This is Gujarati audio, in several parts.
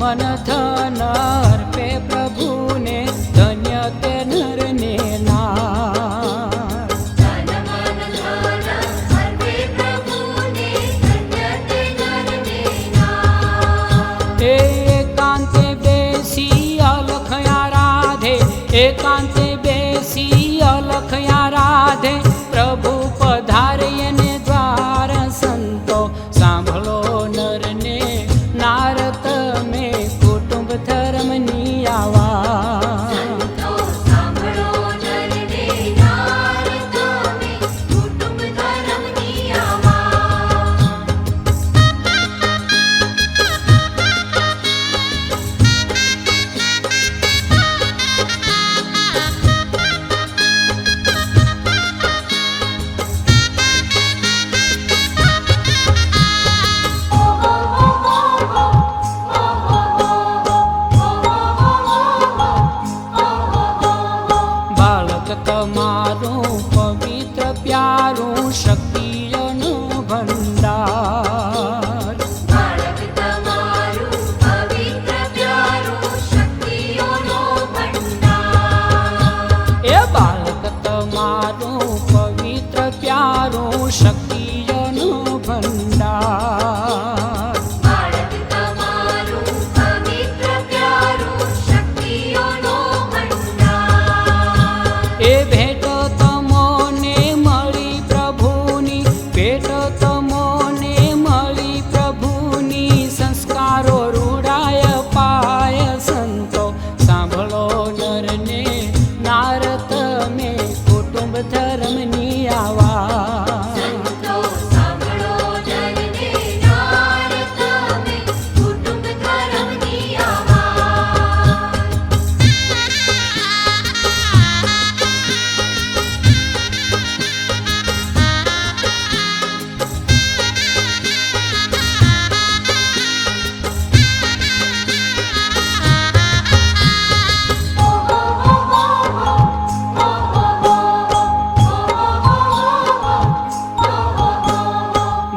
મન ધન અર્પે પ્રભુને, ધન્ય તે નર ને નાર. તન મન ધન અર્પે પ્રભુને, ધન્ય તે નર ને નાર. એકાંતે બેસી અલખ આરાધે, એકાંતે બેસી અલખ આરાધે, પ્રભુ પધારે એને દ્વાર સંતો. સાંભળો નરને નાર તમે, કુટુંબ ધર્મની આવા. સંતો સાંભળો નરને નાર તમે, કુટુંબ ધર્મની આવા. બાળક તમારું પવિત્ર પ્યારું, શક્તિઓનું ભંડાર. બાળક તમારું પવિત્ર પ્યારું, શક્તિઓનો ભંડાર. એ બાળક તમારું પવિત્ર પ્યારું, શક્તિઓનું ભંડાર. બાળક તમારું પવિત્ર પ્યારું, શક્તિઓનો ભંડાર. એ ભેટ તમોને મળી પ્રભુની, ભેટ તમોને મળી પ્રભુની, સંસ્કારો રૂડાય પાય સંતો. સાંભળો નરને નાર તમે, કુટુંબ ધર્મની આવા. સંતો સાંભળો નરને નાર તમે, કુટુંબ ધર્મની આવા.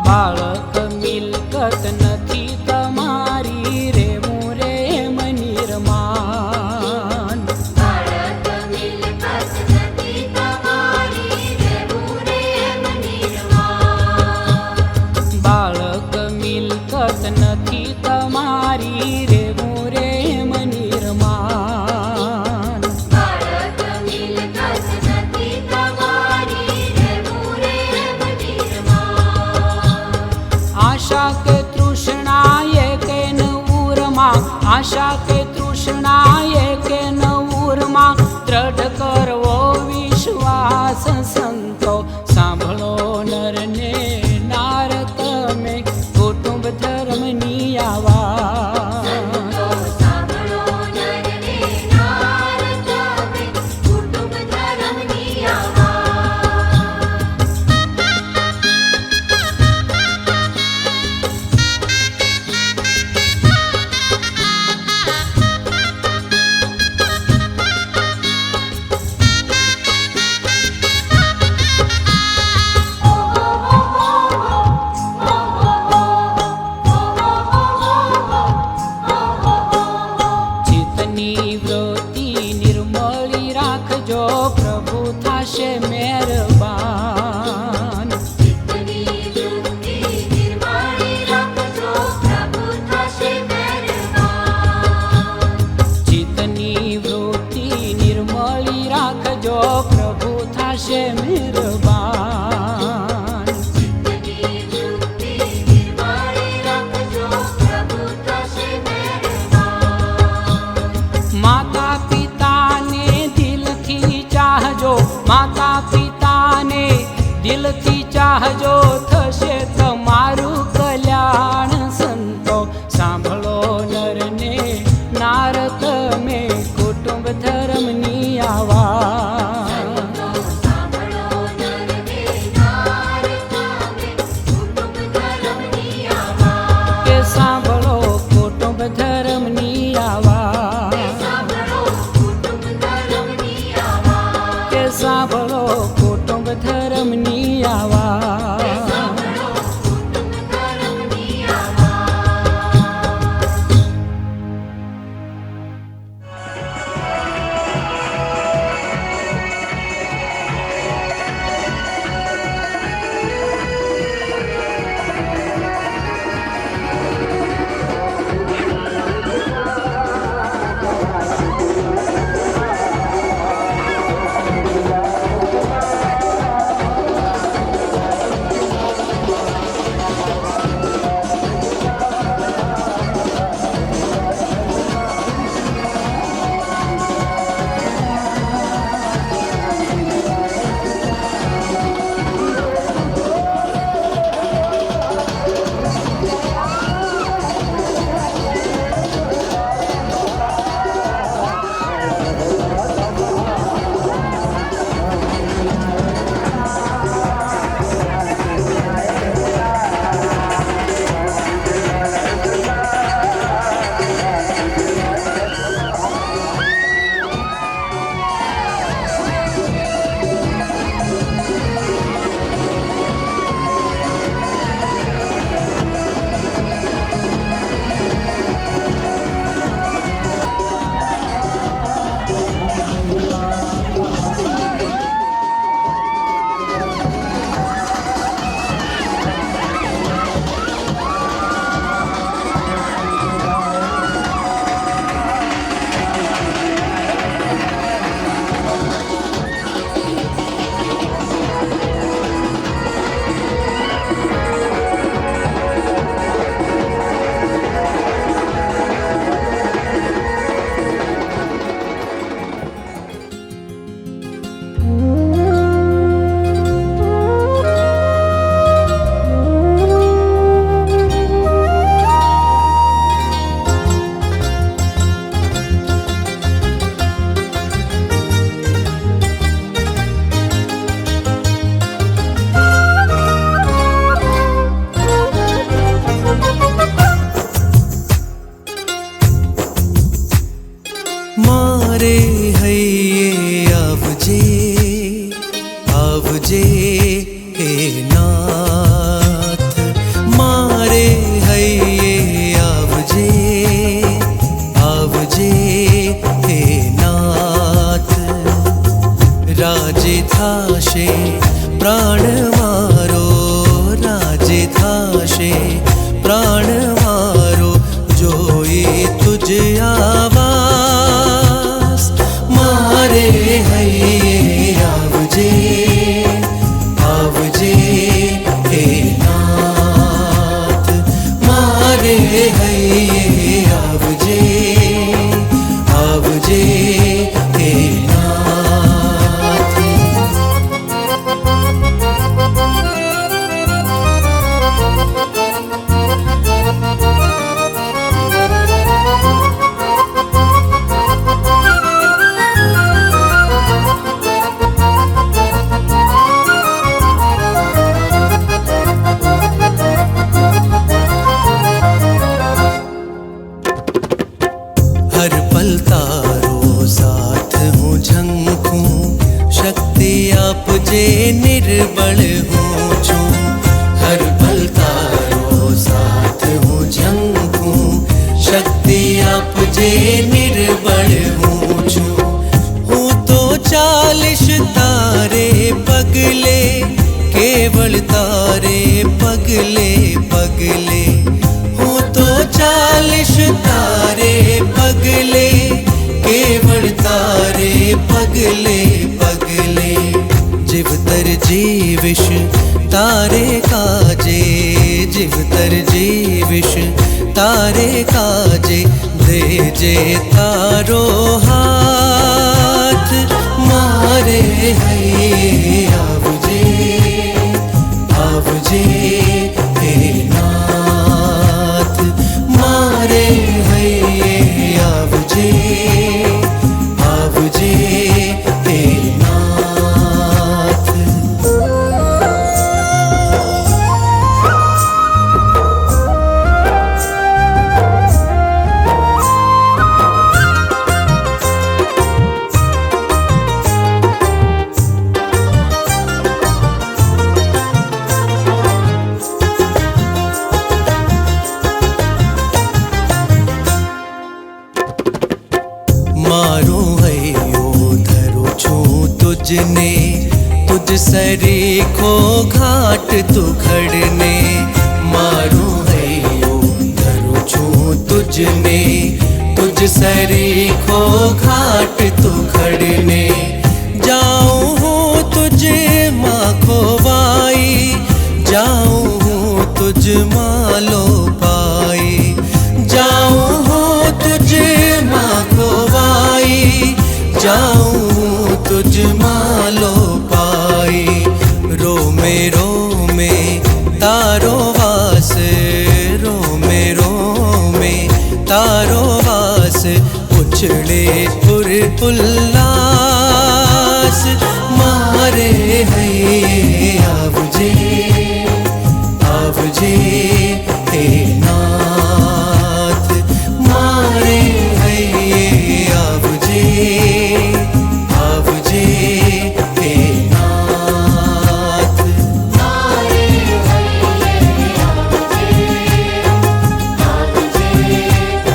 બાળક મિલકત નથી તમારી, રેવું રે એમ નિર્માણ. બાળક મિલકત નથી તમારી, રહેવું રે એમ નિર્માણ. બાળક મિલકત નથી તમારી, રેવું રે એમ નિર્માણ. બાળક મિલકત નથી તમારી, રહેવું રે એમ નિર્માણ. આશા કે તૃષ્ણા કે નવૂરમાં, આશા કે તૃષ્ણા કે નવૂરમાં, દ્રઢ કરવો વિશ્વાસ સંતો. સાંભળો નરને નાર તમે, કુટુંબ ધર્મની આવા. સંતો સાંભળો નરને નાર તમે, કુટુંબ ધર્મની આવા. प्राणवारो जोई तुझ आवास मारे हैये आवजे आवजे हे नाथ मारे हैये आवजे आवजे हे नाथ। हर पल तारो साथ हूँ झंखूं शक्ति आप जे निर्बल हूँ छूं। हर पल तारो साथ हूँ झंखूं शक्ति आप जे निर्बल हूँ छूं। हूँ तो 40 तारे पगले केवल तारे पगले पगले हूँ तो 40 तारे पगले केवल तारे पगले पगले जीवतर जीविश तारे काजे जीवतर जीविश तारे काजे दे जे तारो हाथ मारे हैये आवजे आवजे हे नाथ मारे हैये आवजे आवजे हे नाथ। मारो हैयो धरो छूं तुझने तुझ सरीखो घाट तू खड़ने मारो हैयो धरो छूं तुझने तुझ सरीखो घाट तू खड़ने जाऊं हूँ तुझ माँ खोवाई जाऊं हूँ तुझ मालो पाई जाऊं हूँ तुझ माँ खोवाई जाऊं तुझ मालो पाई रो में तारो वास रो में तारो वास उछले पुर उल्लास मारे हैये आवजे आवजे हे नाथ मारे हैये आवजे आवजे हे नाथ। मारे हैये आवजे आवजे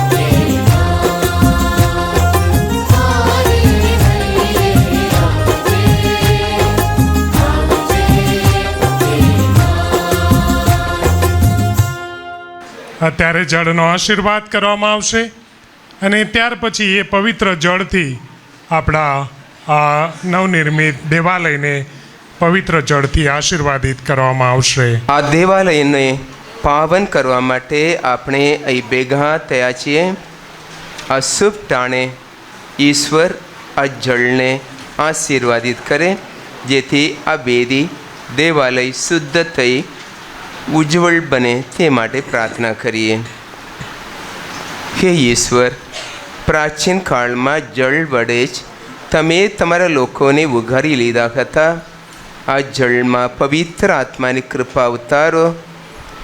हे नाथ मारे हैये आवजे आवजे हे नाथ। અત્યારે જળનો આશીર્વાદ કરવામાં આવશે અને ત્યાર પછી એ પવિત્ર જળથી આપણા આ નવનિર્મિત દેવાલયને પવિત્ર જળથી આશીર્વાદિત કરવામાં આવશે। આ દેવાલયને પાવન કરવા માટે આપણે અહીં ભેગા થયા છીએ। આ શુભ ટાણે ઈશ્વર આ જળને આશીર્વાદિત કરે જેથી આ બેદી દેવાલય શુદ્ધ થઈ ઉજ્જવળ બને તે માટે પ્રાર્થના કરીએ। હે ઈશ્વર, પ્રાચીન કાળમાં જળ વડે જ તમે તમારા લોકોને ઉઘાડી લીધા હતા। આ જળમાં પવિત્ર આત્માની કૃપા ઉતારો।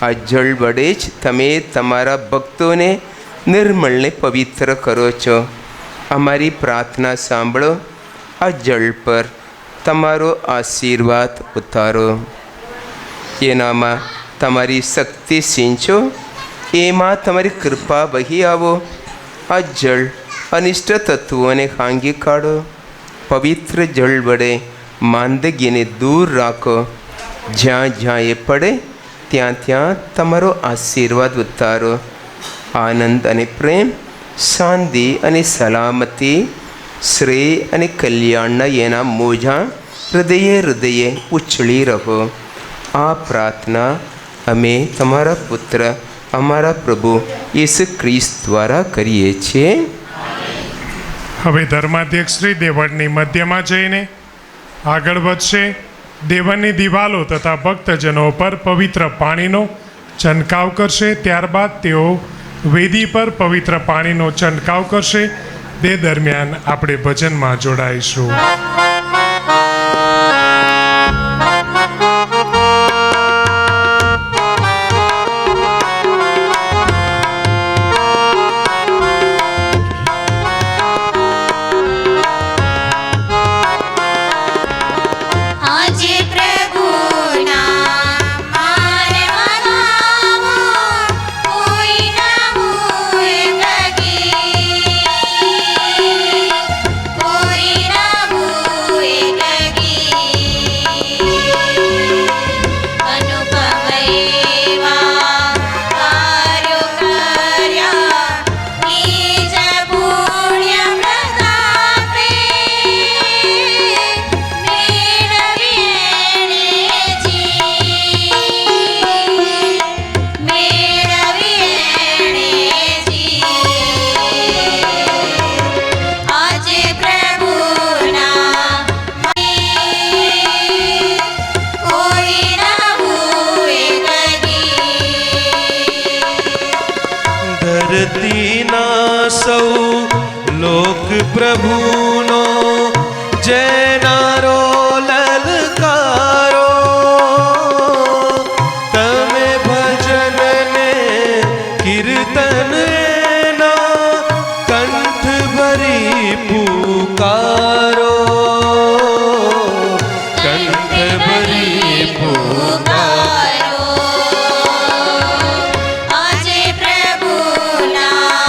આ જળ વડે જ તમે તમારા ભક્તોને નિર્મળને પવિત્ર કરો છો। અમારી પ્રાર્થના સાંભળો। આ જળ પર તમારો આશીર્વાદ ઉતારો। એનામાં તમારી શક્તિ સિંચો, એમાં તમારી કૃપા વહી આવો। આ જળ અનિષ્ટ તત્વોને ખાંગી કાઢો। પવિત્ર જળ વડે માંદગીને દૂર રાખો। જ્યાં જ્યાં એ પડે ત્યાં તમારો આશીર્વાદ ઉતારો. આનંદ અને પ્રેમ, શાંતિ અને સલામતી, શ્રેય અને કલ્યાણના એના મોજા હૃદયે ઉછળી રહો. આ પ્રાર્થના અમે તમારા પુત્ર અમારા પ્રભુ ઈસુ ખ્રિસ્ત દ્વારા કરીએ છીએ. હવે ધર્માધ્યક્ષ શ્રી દેવળની મધ્યમાં જઈને આગળ વધશે. દેવળની દિવાલો તથા ભક્તજનો પર પવિત્ર પાણીનો છંટકાવ કરશે. ત્યારબાદ તેઓ વેદી પર પવિત્ર પાણીનો છંટકાવ કરશે. તે દરમિયાન આપણે ભજનમાં જોડાઈશું. આજે પ્રભુના મારે મનાવો, કોઈ ના ભૂએ લગી, કોઈ ના ભૂએ લગી. અનુભવ એવા કાર્યો કર્યા, નિજ પુણ્ય પ્રતાપે ધરતીના સૌ લોક પ્રભુનો જયનારો લલકારો. તમે ભજનને કીર્તન એના કંઠ ભરી પુકારો, કંઠ ભરી પુકારો. આજે પ્રભુના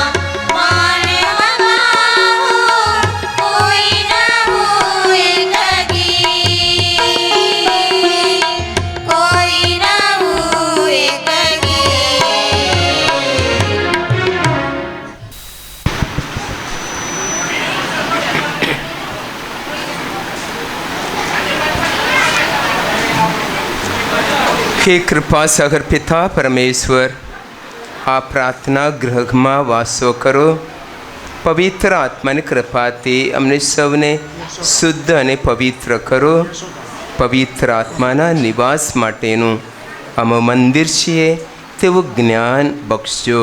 માને મનાવો, કોઈ ના ભૂએ લગી, કોઈ ના ભૂએ લગી. હે કૃપા સાગર પિતા પરમેશ્વર, આ પ્રાર્થના ગૃહમાં વાસો કરો. પવિત્ર આત્માની કૃપાથી અમને સૌને શુદ્ધ અને પવિત્ર કરો. પવિત્ર આત્માના નિવાસ માટેનું અમે મંદિર છીએ તેવું જ્ઞાન બક્ષજો.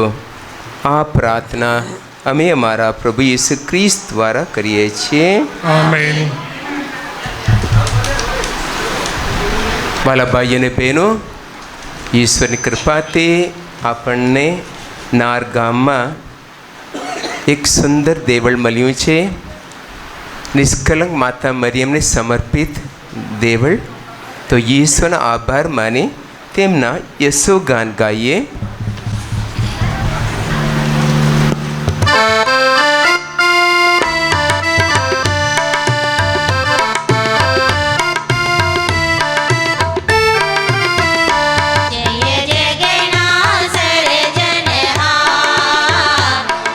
આ પ્રાર્થના અમે અમારા પ્રભુ ઈસુ ખ્રિસ્ત દ્વારા કરીએ છીએ. આમેન. વાલા ભાઈઓ અને બહેનો, ઈશ્વરની કૃપાથી આપણને નાર ગામમાં એક સુંદર દેવળ મળ્યું છે. નિષ્કલંક માતા મરિયમને સમર્પિત દેવળ. તો ઈશ્વરનો આભાર માની તેમના યશોગાન ગાઈએ. જય જગના સર્જનહાર,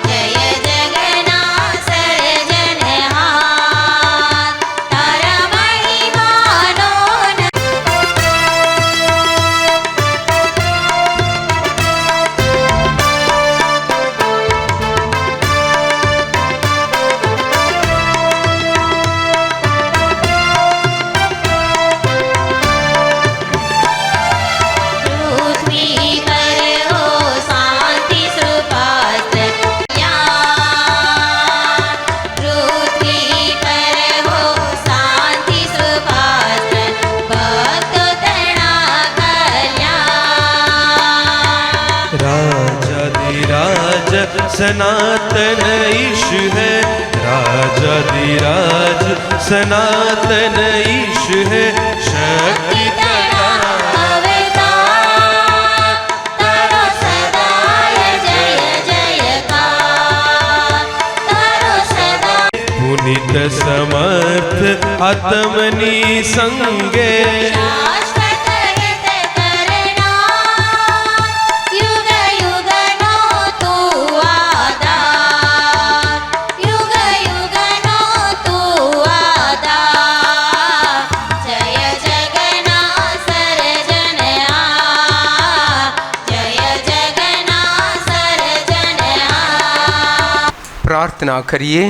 જય જગના સર્જનહાર. તારા મહિમાનો પૃથ્વી પર હો શાંતિ સુપાસ્ત્ર કલ્યાણ. પૃથ્વી પર હો શાંતિ સુપાસ્ત્ર ભક્તો તણા કલ્યાણ. राजाधिराज सनातन ईश है, राजाधिराज सनातन ईश है. शक्ति અવતાર તારો સદાય જય જયકાર, તારો સદા पुनित समर्थ आत्मनि संगे, શાશ્વત હિત કરનાર. પ્રાર્થના કરીએ.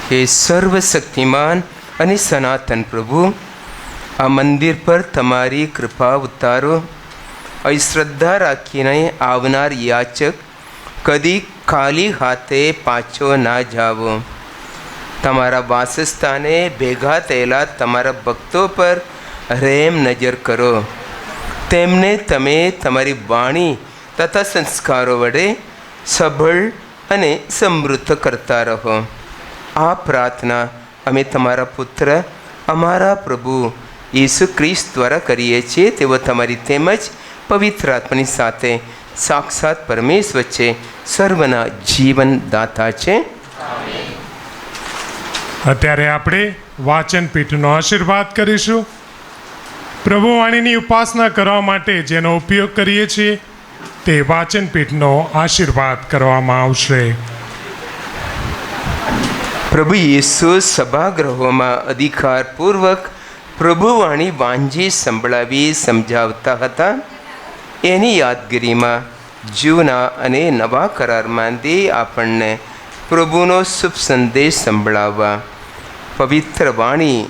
હે સર્વશક્તિમાન અને સનાતન પ્રભુ, આ મંદિર પર તમારી કૃપા ઉતારો. અહીં શ્રદ્ધા રાખીને આવનાર યાચક કદી ખાલી હાથે પાછો ના જાવો. તમારા વાસસ્થાને ભેગા થયેલા તમારા ભક્તો પર રહેમ નજર કરો. તેમને તમે તમારી વાણી તથા સંસ્કારો વડે સબળ અને સમૃદ્ધ કરતા રહો. આ પ્રાર્થના અમે તમારા પુત્ર અમારા પ્રભુ ઈસુ ખ્રિસ્ત દ્વારા કરીએ છીએ. તેઓ તમારી તેમજ પવિત્ર આત્માની સાથે સાક્ષાત પરમેશ્વર છે, સર્વના જીવનદાતા છે. અત્યારે આપણે વાચન પીઠનો આશીર્વાદ કરીશું. પ્રભુ વાણીની ઉપાસના કરવા માટે જેનો ઉપયોગ કરીએ છીએ તે વાચન પીઠનો આશીર્વાદ કરવામાં આવશે. પ્રભુ ઈસુ સભાગૃહોમાં અધિકારપૂર્વક પ્રભુવાણી વાંજી સંભળાવી સમજાવતા હતા. એની યાદગીરીમાં જૂના અને નવા કરારમાંથી આપણને પ્રભુનો શુભ સંદેશ સંભળાવવા, પવિત્ર વાણી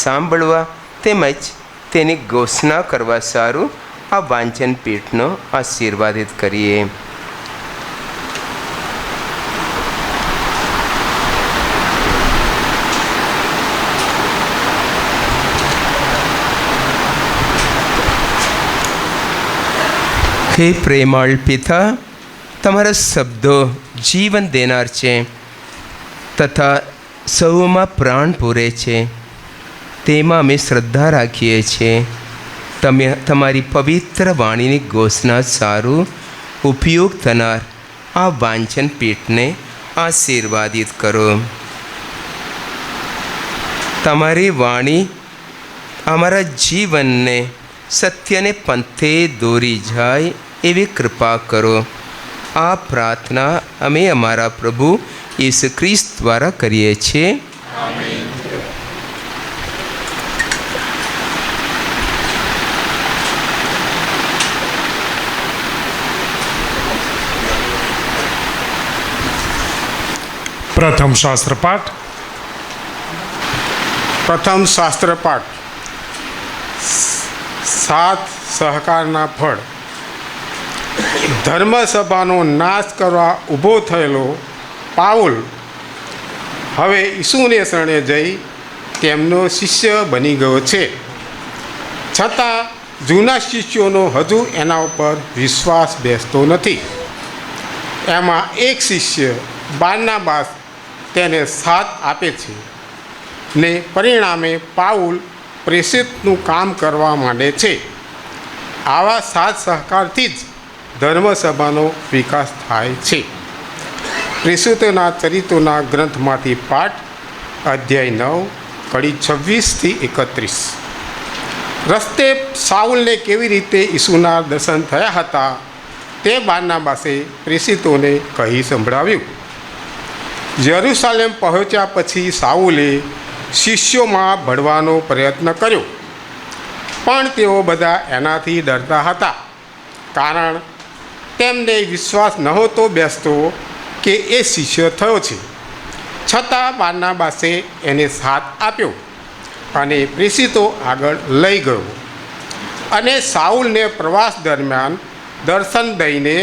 સાંભળવા તેમજ તેની ઘોષણા કરવા સારું આ વાંચન પીઠનો આશીર્વાદિત કરીએ. હે પ્રેમાળ પિતા, તમારા શબ્દો જીવન દેનાર છે તથા સૌમાં પ્રાણ પૂરે છે. તેમાં અમે શ્રદ્ધા રાખીએ છીએ. તમે તમારી પવિત્ર વાણીની ઘોષણા સારું ઉપયોગ થનાર આ વાંચન પીઠને આશીર્વાદિત કરો. તમારી વાણી અમારા જીવનને સત્યને પંથે દોરી જાય એવી કૃપા કરો. આ પ્રાર્થના અમે અમારા પ્રભુ ઈસુ ખ્રિસ્ત દ્વારા કરીએ છીએ. પ્રથમ શાસ્ત્રપાઠ. પ્રથમ શાસ્ત્રપાઠ. સાત સહકારના ફળ. ધર્મસભાનો નાશ કરવા ઊભો થયેલો પાઉલ હવે ઈસુને શરણે જઈ તેમનો શિષ્ય બની ગયો છે. છતાં જૂના શિષ્યોનો હજુ એના ઉપર વિશ્વાસ બેસતો નથી. એમાં એક શિષ્ય બારનાબાસ તેને સાથ આપે છે ને પરિણામે પાઉલ પ્રેષિતનું કામ કરવા માંડે છે. આવા સાથ સહકારથી જ ધર્મસભાનો વિકાસ થાય છે. પ્રેષિતોના ચરિત્રોના ગ્રંથમાંથી પાઠ, અધ્યાય 9, કડી 26 થી 31. રસ્તે સાઉલને કેવી રીતે ઈસુના દર્શન થયા હતા તે બારનાબાસે પ્રેષિતોને કહી સંભળાવ્યું. યરૂશાલેમ પહોંચ્યા પછી સાઉલે શિષ્યોમાં ભળવાનો પ્રયત્ન કર્યો, પણ તેઓ બધા એનાથી ડરતા હતા, કારણ તેમને વિશ્વાસ નહોતો બેસતો કે એ શિષ્ય થયો છે. છતાં બારનાબાસે એને સાથ આપ્યો અને પ્રેષિતો આગળ લઈ ગયો. અને સાઉલને પ્રવાસ દરમિયાન દર્શન દઈને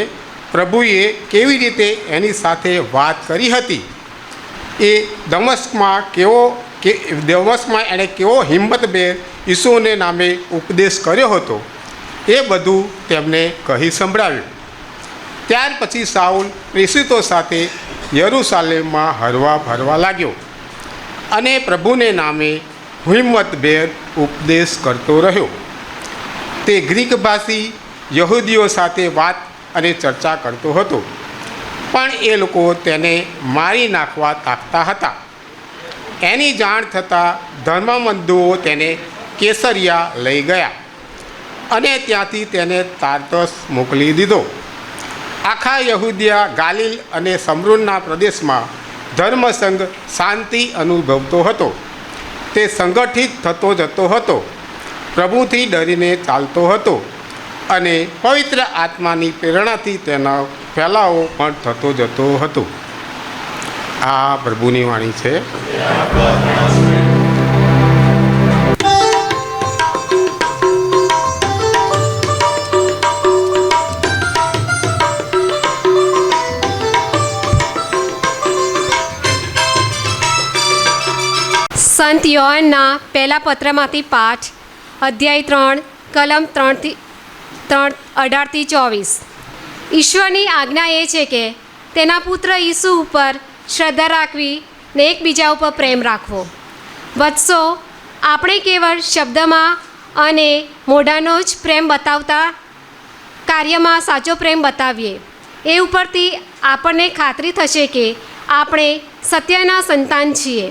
પ્રભુએ કેવી રીતે એની સાથે વાત કરી હતી, એ દમસ્કમાં એણે કેવો હિંમતભેર ઈસુને નામે ઉપદેશ કર્યો હતો, એ બધું તેમને કહી સંભળાવ્યું. ત્યાર પછી સાઉલ પ્રેષિતો સાથે યરૂશાલેમમાં હરવા ફરવા લાગ્યો અને પ્રભુને નામે હિંમતભેર ઉપદેશ કરતો રહ્યો. તે ગ્રીક ભાષી યહૂદીઓ સાથે વાત અને ચર્ચા કરતો હતો, પણ એ લોકો તેને મારી નાખવા તાકતા હતા. એની જાણ થતાં ધર્મબંધુઓ તેને કેસરિયા લઈ ગયા અને ત્યાંથી તેને તાર્તસ મોકલી દીધો. આખા યહૂદિયા, ગાલિલ અને સમરૂનના પ્રદેશમાં ધર્મસંઘ શાંતિ અનુભવતો હતો. તે સંગઠિત થતો જતો હતો, પ્રભુથી ડરીને ચાલતો હતો અને પવિત્ર આત્માની પ્રેરણાથી તેનો ફેલાવો પણ થતો જતો હતો. આ પ્રભુની વાણી છે. સંત યોહાનના પહેલા પત્રમાંથી પાઠ અધ્યાય 3 કલમ 18-24. ઈશ્વરની આજ્ઞા એ છે કે તેના પુત્ર ઈસુ ઉપર શ્રદ્ધા રાખવી ને એકબીજા ઉપર પ્રેમ રાખવો. વત્સો, આપણે કેવળ શબ્દમાં અને મોઢાનો જ પ્રેમ બતાવતા કાર્યમાં સાચો પ્રેમ બતાવીએ. એ ઉપરથી આપણને ખાતરી થશે કે આપણે સત્યના સંતાન છીએ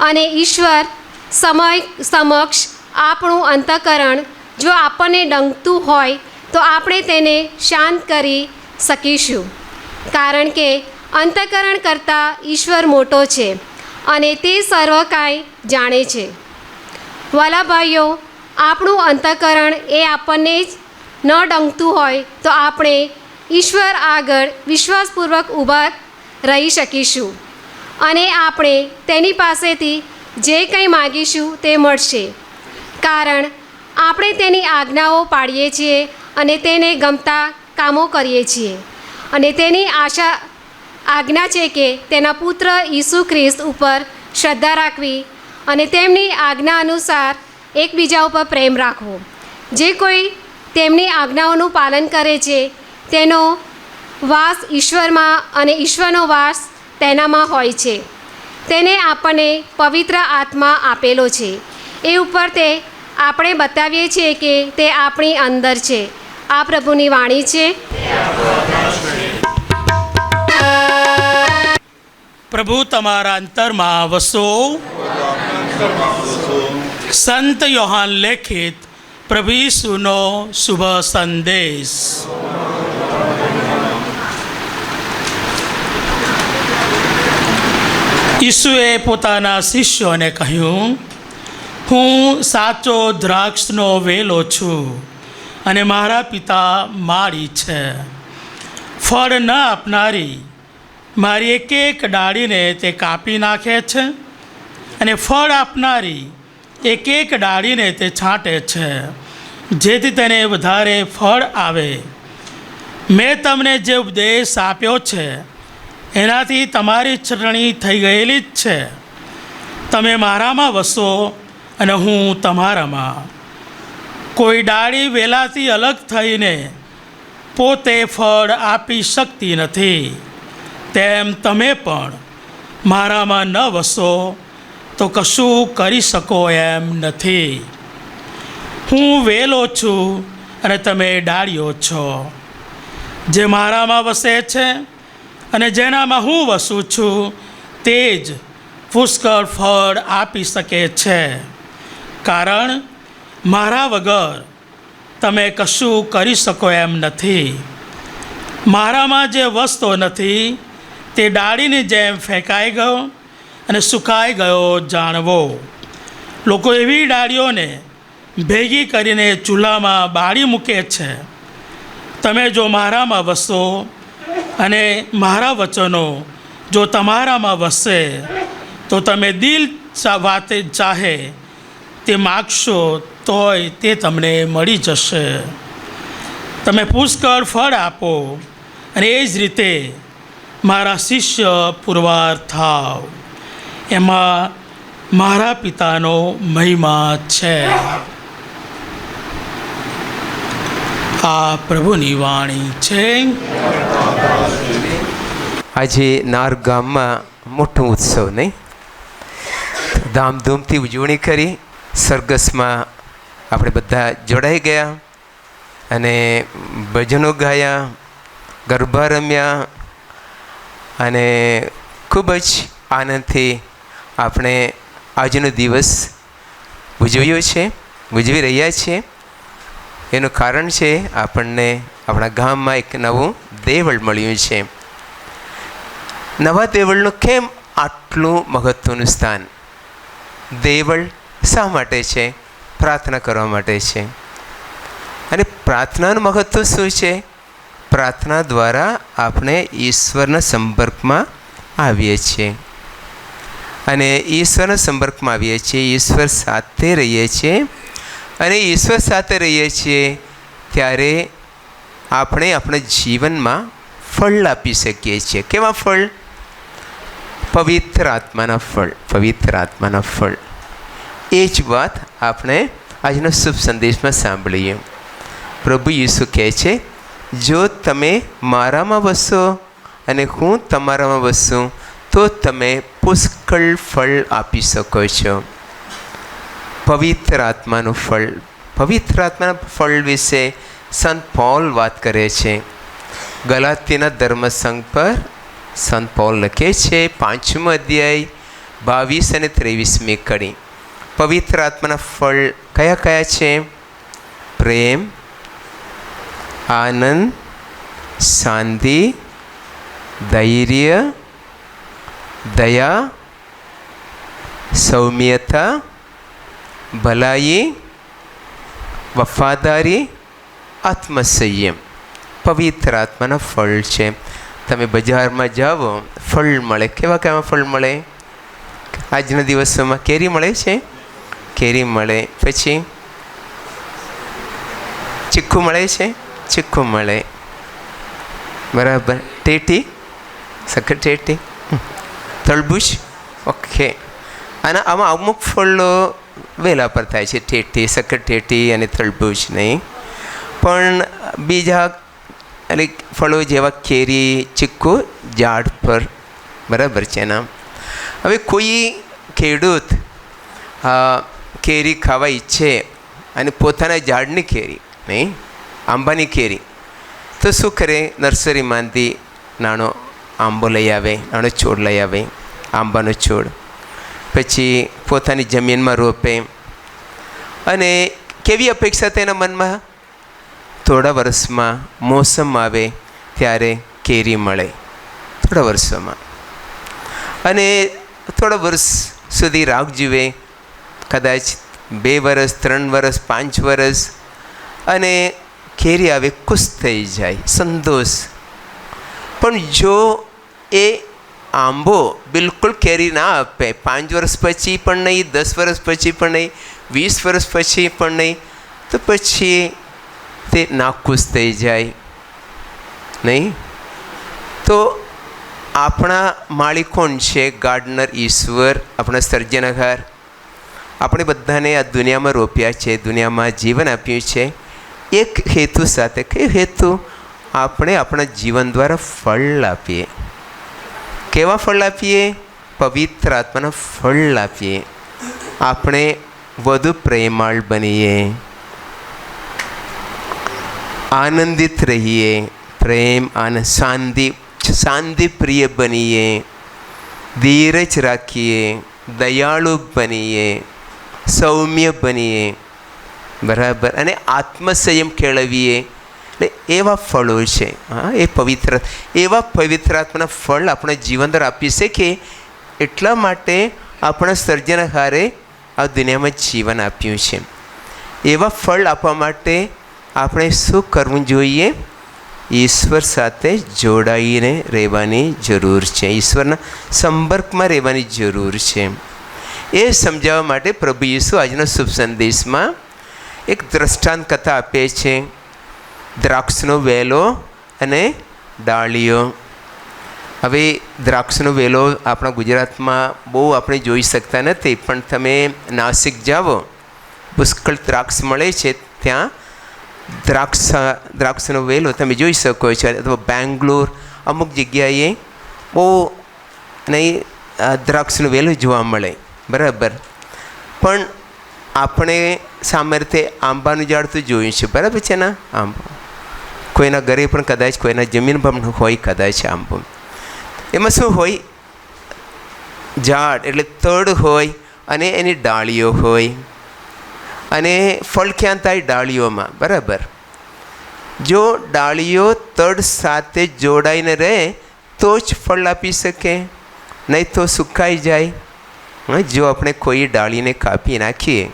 અને ઈશ્વર સમક્ષ આપણું અંતઃકરણ જો આપણને ડંકતું હોય તો આપણે તેને શાંત કરી શકીશું, કારણ કે અંતઃકરણ કરતાં ઈશ્વર મોટો છે અને તે સર્વ કાંઈ જાણે છે. વાલા ભાઈઓ, આપણું અંતઃકરણ એ આપણને જ ન ડંકતું હોય તો આપણે ઈશ્વર આગળ વિશ્વાસપૂર્વક ઊભા રહી શકીશું અને આપણે તેની પાસેથી જે કંઈ માગીશું તે મળશે, કારણ આપણે તેની આજ્ઞાઓ પાળીએ છીએ અને તેને ગમતા કામો કરીએ છીએ. અને તેની આજ્ઞા છે કે તેના પુત્ર ઈસુ ખ્રિસ્ત ઉપર શ્રદ્ધા રાખવી અને તેમની આજ્ઞા અનુસાર એકબીજા ઉપર પ્રેમ રાખવો. જે કોઈ તેમની આજ્ઞાઓનું પાલન કરે છે તેનો વાસ ઈશ્વરમાં અને ઈશ્વરનો વાસ તેનામાં હોય છે. તેને આપણને પવિત્ર આત્મા આપેલો છે. એ ઉપર તે આપણે બતાવીએ છીએ કે તે આપણી અંદર છે. આ પ્રભુની વાણી છે. પ્રભુ તમારા અંતરમાં વસો. સંત યોહાન લેખિત પ્રભુ ઈસુનો શુભ સંદેશ. ઈસુએ પોતાના શિષ્યોને કહ્યું, હું સાચો દ્રાક્ષનો વેલો છું અને મારા પિતા માળી છે. ફળ ન આપનારી મારી એક એક ડાળીને તે કાપી નાખે છે અને ફળ આપનારી એક એક ડાળીને તે છાંટે છે, જેથી તેને વધારે ફળ આવે. મેં તમને જે ઉપદેશ આપ્યો છે એનાથી તમારી ચટણી થઈ ગયેલી જ છે. તમે મારામાં વસો અને હું તમારામાં. કોઈ ડાળી વેલાથી અલગ થઈને પોતે ફળ આપી શકતી નથી, તેમ તમે પણ મારામાં ન વસો તો કશું કરી શકો એમ નથી. હું વેલો છું અને તમે ડાળીઓ છો. જે મારામાં વસે છે અને જેનામાં હું વસું છું તે જ પુષ્કળ ફળ આપી શકે છે, કારણ મારા વગર તમે કશું કરી શકો એમ નથી. મારામાં જે વસતો નથી તે ડાળીની જેમ ફેંકાઈ ગયો અને સુકાઈ ગયો જાણવો. લોકો એવી ડાળીઓને ભેગી કરીને ચૂલામાં બાળી મૂકે છે. તમે જો મારામાં વસો અને મારા વચનો જો તમારામાં વસે તો તમે દિલ વાતે ચાહે તે માગશો તોય તે તમને મળી જશે. તમે પુષ્કળ ફળ આપો અને એ જ રીતે મારા શિષ્ય પુરવાર થાવ. એમાં મારા પિતાનો મહિમા છે. આ પ્રભુની વાણી છે. આજે નાર ગામમાં મોટો ઉત્સવ, નહીં? ધામધૂમથી ઉજવણી કરી. સરઘસમાં આપણે બધા જોડાઈ ગયા અને ભજનો ગાયા, ગરબા રમ્યા અને ખૂબ જ આનંદથી આપણે આજનો દિવસ ઉજવી રહ્યા છીએ. એનું કારણ છે આપણને આપણા ગામમાં એક નવું દેવળ મળ્યું છે. નવા દેવળનું કેમ આટલું મહત્ત્વનું સ્થાન? દેવળ શા માટે છે? પ્રાર્થના કરવા માટે છે. અને પ્રાર્થનાનું મહત્ત્વ શું છે? પ્રાર્થના દ્વારા આપણે ઈશ્વરના સંપર્કમાં આવીએ છીએ. અને ઈશ્વરના સંપર્કમાં આવીએ છીએ, ઈશ્વર સાથે રહીએ છીએ. અને ઈશ્વર સાથે રહીએ છીએ ત્યારે આપણે આપણા જીવનમાં ફળ આપી શકીએ છીએ. કેવા ફળ? પવિત્ર આત્માના ફળ. પવિત્ર આત્માના ફળ. એ જ વાત આપણે આજનો શુભ સંદેશમાં સાંભળીએ. પ્રભુ ઈસુ કહે છે, જો તમે મારામાં વસો અને હું તમારામાં વસું તો તમે પુષ્કળ ફળ આપી શકો છો. પવિત્ર આત્માનું ફળ. પવિત્ર આત્માના ફળ વિશે સંત પૌલ વાત કરે છે. ગલાતીના ધર્મસંઘ પર સંત પૌલ લખે છે 5મો અધ્યાય 22 અને 23મી કડી. પવિત્ર આત્માના ફળ કયા કયા છે? પ્રેમ, આનંદ, શાંતિ, ધૈર્ય, દયા, સૌમ્યતા, ભલાઈ, વફાદારી, આત્મસંયમ. પવિત્ર આત્માના ફળ છે. તમે બજારમાં જાઓ, ફળ મળે. કેવા કેવા ફળ મળે? આજના દિવસોમાં કેરી મળે છે, કેરી મળે. પછી ચીક્કુ મળે છે, ચીક્કુ મળે. બરાબર. ટેટી, સખત ટેટી, તરબૂચ. ઓકે. અને આમાં અમુક ફળો વહેલા પર થાય છે, ટેટી, સખત ટેટી અને તરબૂચ નહીં. પણ બીજા એટલે ફળો જેવા કેરી, ચીક્કુ ઝાડ પર. બરાબર છે ને? હવે કોઈ ખેડૂત કેરી ખાવા ઈચ્છે અને પોતાના ઝાડની કેરી નહીં, આંબાની કેરી, તો શું કરે? નર્સરીમાંથી નાનો આંબો લઈ આવે, નાનો છોડ લઈ આવે, આંબાનો છોડ. પછી પોતાની જમીનમાં રોપે. અને કેવી અપેક્ષા તેના મનમાં? થોડા વર્ષમાં મોસમ આવે ત્યારે કેરી મળે, થોડા વર્ષોમાં. અને થોડા વર્ષ સુધી રાહ જુએ, કદાચ 2 વર્ષ, 3 વર્ષ, 5 વર્ષ, અને કેરી આવે, ખુશ થઈ જાય, સંતોષ. પણ જો એ આંબો બિલકુલ કેરી ના આપે, 5 વર્ષ પછી પણ નહીં, 10 વર્ષ પછી પણ નહીં, 20 વર્ષ પછી પણ નહીં, તો પછી તે નાખુશ થઈ જાય નહીં. તો આપણા માળી કોણ છે? ગાર્ડનર ઈશ્વર, આપણા સર્જનહાર. આપણે બધાને આ દુનિયામાં રોપ્યા છે, દુનિયામાં જીવન આપ્યું છે એક હેતુ સાથે. કયો હેતુ? આપણે આપણા જીવન દ્વારા ફળ આપીએ. કેવા ફળ આપીએ? પવિત્ર આત્માના ફળ આપીએ. આપણે વધુ પ્રેમાળ બનીએ, આનંદિત રહીએ, પ્રેમ, આનંદ, શાંતિ પ્રિય બનીએ, ધીરજ રાખીએ, દયાળુ બનીએ, સૌમ્ય બનીએ. બરાબર. અને આત્મસંયમ કેળવીએ. એટલે એવા ફળો છે. હા, એ એવા પવિત્ર આત્માના ફળ આપણા જીવન દ્વારા આપી શકીએ. એટલા માટે આપણા સર્જનહારે આ દુનિયામાં જીવન આપ્યું છે. એવા ફળ આપવા માટે આપણે શું કરવું જોઈએ? ઈશ્વર સાથે જોડાઈને રહેવાની જરૂર છે, ઈશ્વરના સંપર્કમાં રહેવાની જરૂર છે. એ સમજાવવા માટે પ્રભુ ઈસુ આજના શુભ સંદેશમાં એક દ્રષ્ટાંત કથા આપે છે. દ્રાક્ષનો વેલો અને ડાળીઓ. હવે દ્રાક્ષનો વેલો આપણા ગુજરાતમાં બહુ આપણે જોઈ શકતા નથી, પણ તમે નાસિક જાઓ, પુષ્કળ દ્રાક્ષ મળે છે, ત્યાં દ્રાક્ષનો વેલો તમે જોઈ શકો છો. અથવા બેંગ્લોર અમુક જગ્યાએ બહુ નહીં દ્રાક્ષનો વેલો જોવા મળે. બરાબર. પણ આપણે સામે આંબાનું ઝાડ તો જોયું છે. બરાબર છે ને? આંબો કોઈના ઘરે પણ કદાચ કોઈના જમીન પણ હોય કદાચ આંબો. એમાં શું હોય? ઝાડ એટલે તળ હોય અને એની ડાળીઓ હોય. અને ફળ ક્યાં થાય? ડાળીઓમાં. બરાબર. જો ડાળીઓ તળ સાથે જોડાઈને રહે તો જ ફળ આપી શકે, નહીં તો સુકાઈ જાય. જો આપણે કોઈ ડાળીને કાપી નાખીએ,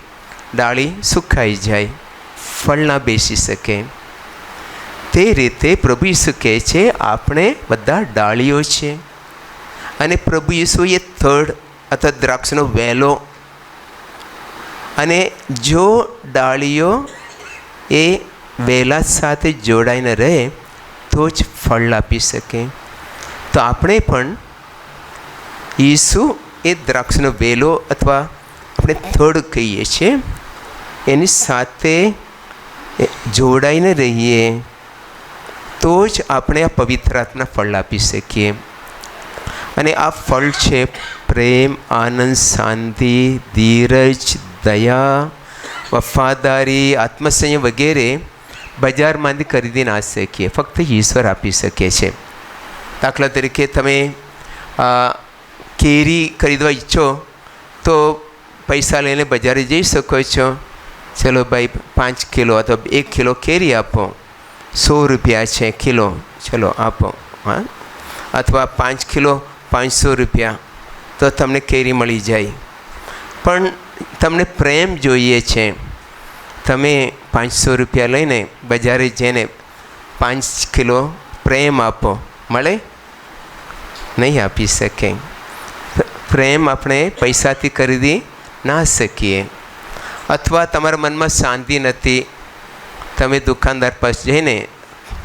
ડાળી સુકાઈ જાય, ફળ ના બેસી શકે. તે રીતે પ્રભુ ઈસુ કહે છે આપણે બધા ડાળીઓ છે અને પ્રભુ ઈસુ એ તળ અથવા દ્રાક્ષનો વેલો, અને જો ડાળીઓ એ વેલા સાથે જોડાઈને રહે તો જ ફળ આપી શકે. તો આપણે પણ ઈસુ એ દ્રાક્ષનો વેલો અથવા આપણે થડ કહીએ છીએ, એની સાથે જોડાઈને રહીએ તો જ આપણે આ પવિત્ર આત્માના ફળ આપી શકીએ. અને આ ફળ છે પ્રેમ, આનંદ, શાંતિ, ધીરજ, દયા, વફાદારી, આત્મસંયમ વગેરે બજારમાંથી ખરીદી ના શકીએ, ફક્ત ઈશ્વર આપી શકે છે. દાખલા તરીકે તમે કેરી ખરીદવા ઈચ્છો તો પૈસા લઈને બજારે જઈ શકો છો. ચલો ભાઈ 5 કિલો અથવા 1 કિલો કેરી આપો, 100 રૂપિયા છે કિલો, ચલો આપો. હા, અથવા 5 કિલો 500 રૂપિયા, તો તમને કેરી મળી જાય. પણ તમને પ્રેમ જોઈએ છે, તમે 500 રૂપિયા લઈને બજારે જઈને 5 કિલો પ્રેમ આપો, મળે? નહીં આપી શકે. પ્રેમ આપણે પૈસાથી ખરીદી ના શકીએ. અથવા તમારા મનમાં શાંતિ નથી, તમે દુકાનદાર પાસે જઈને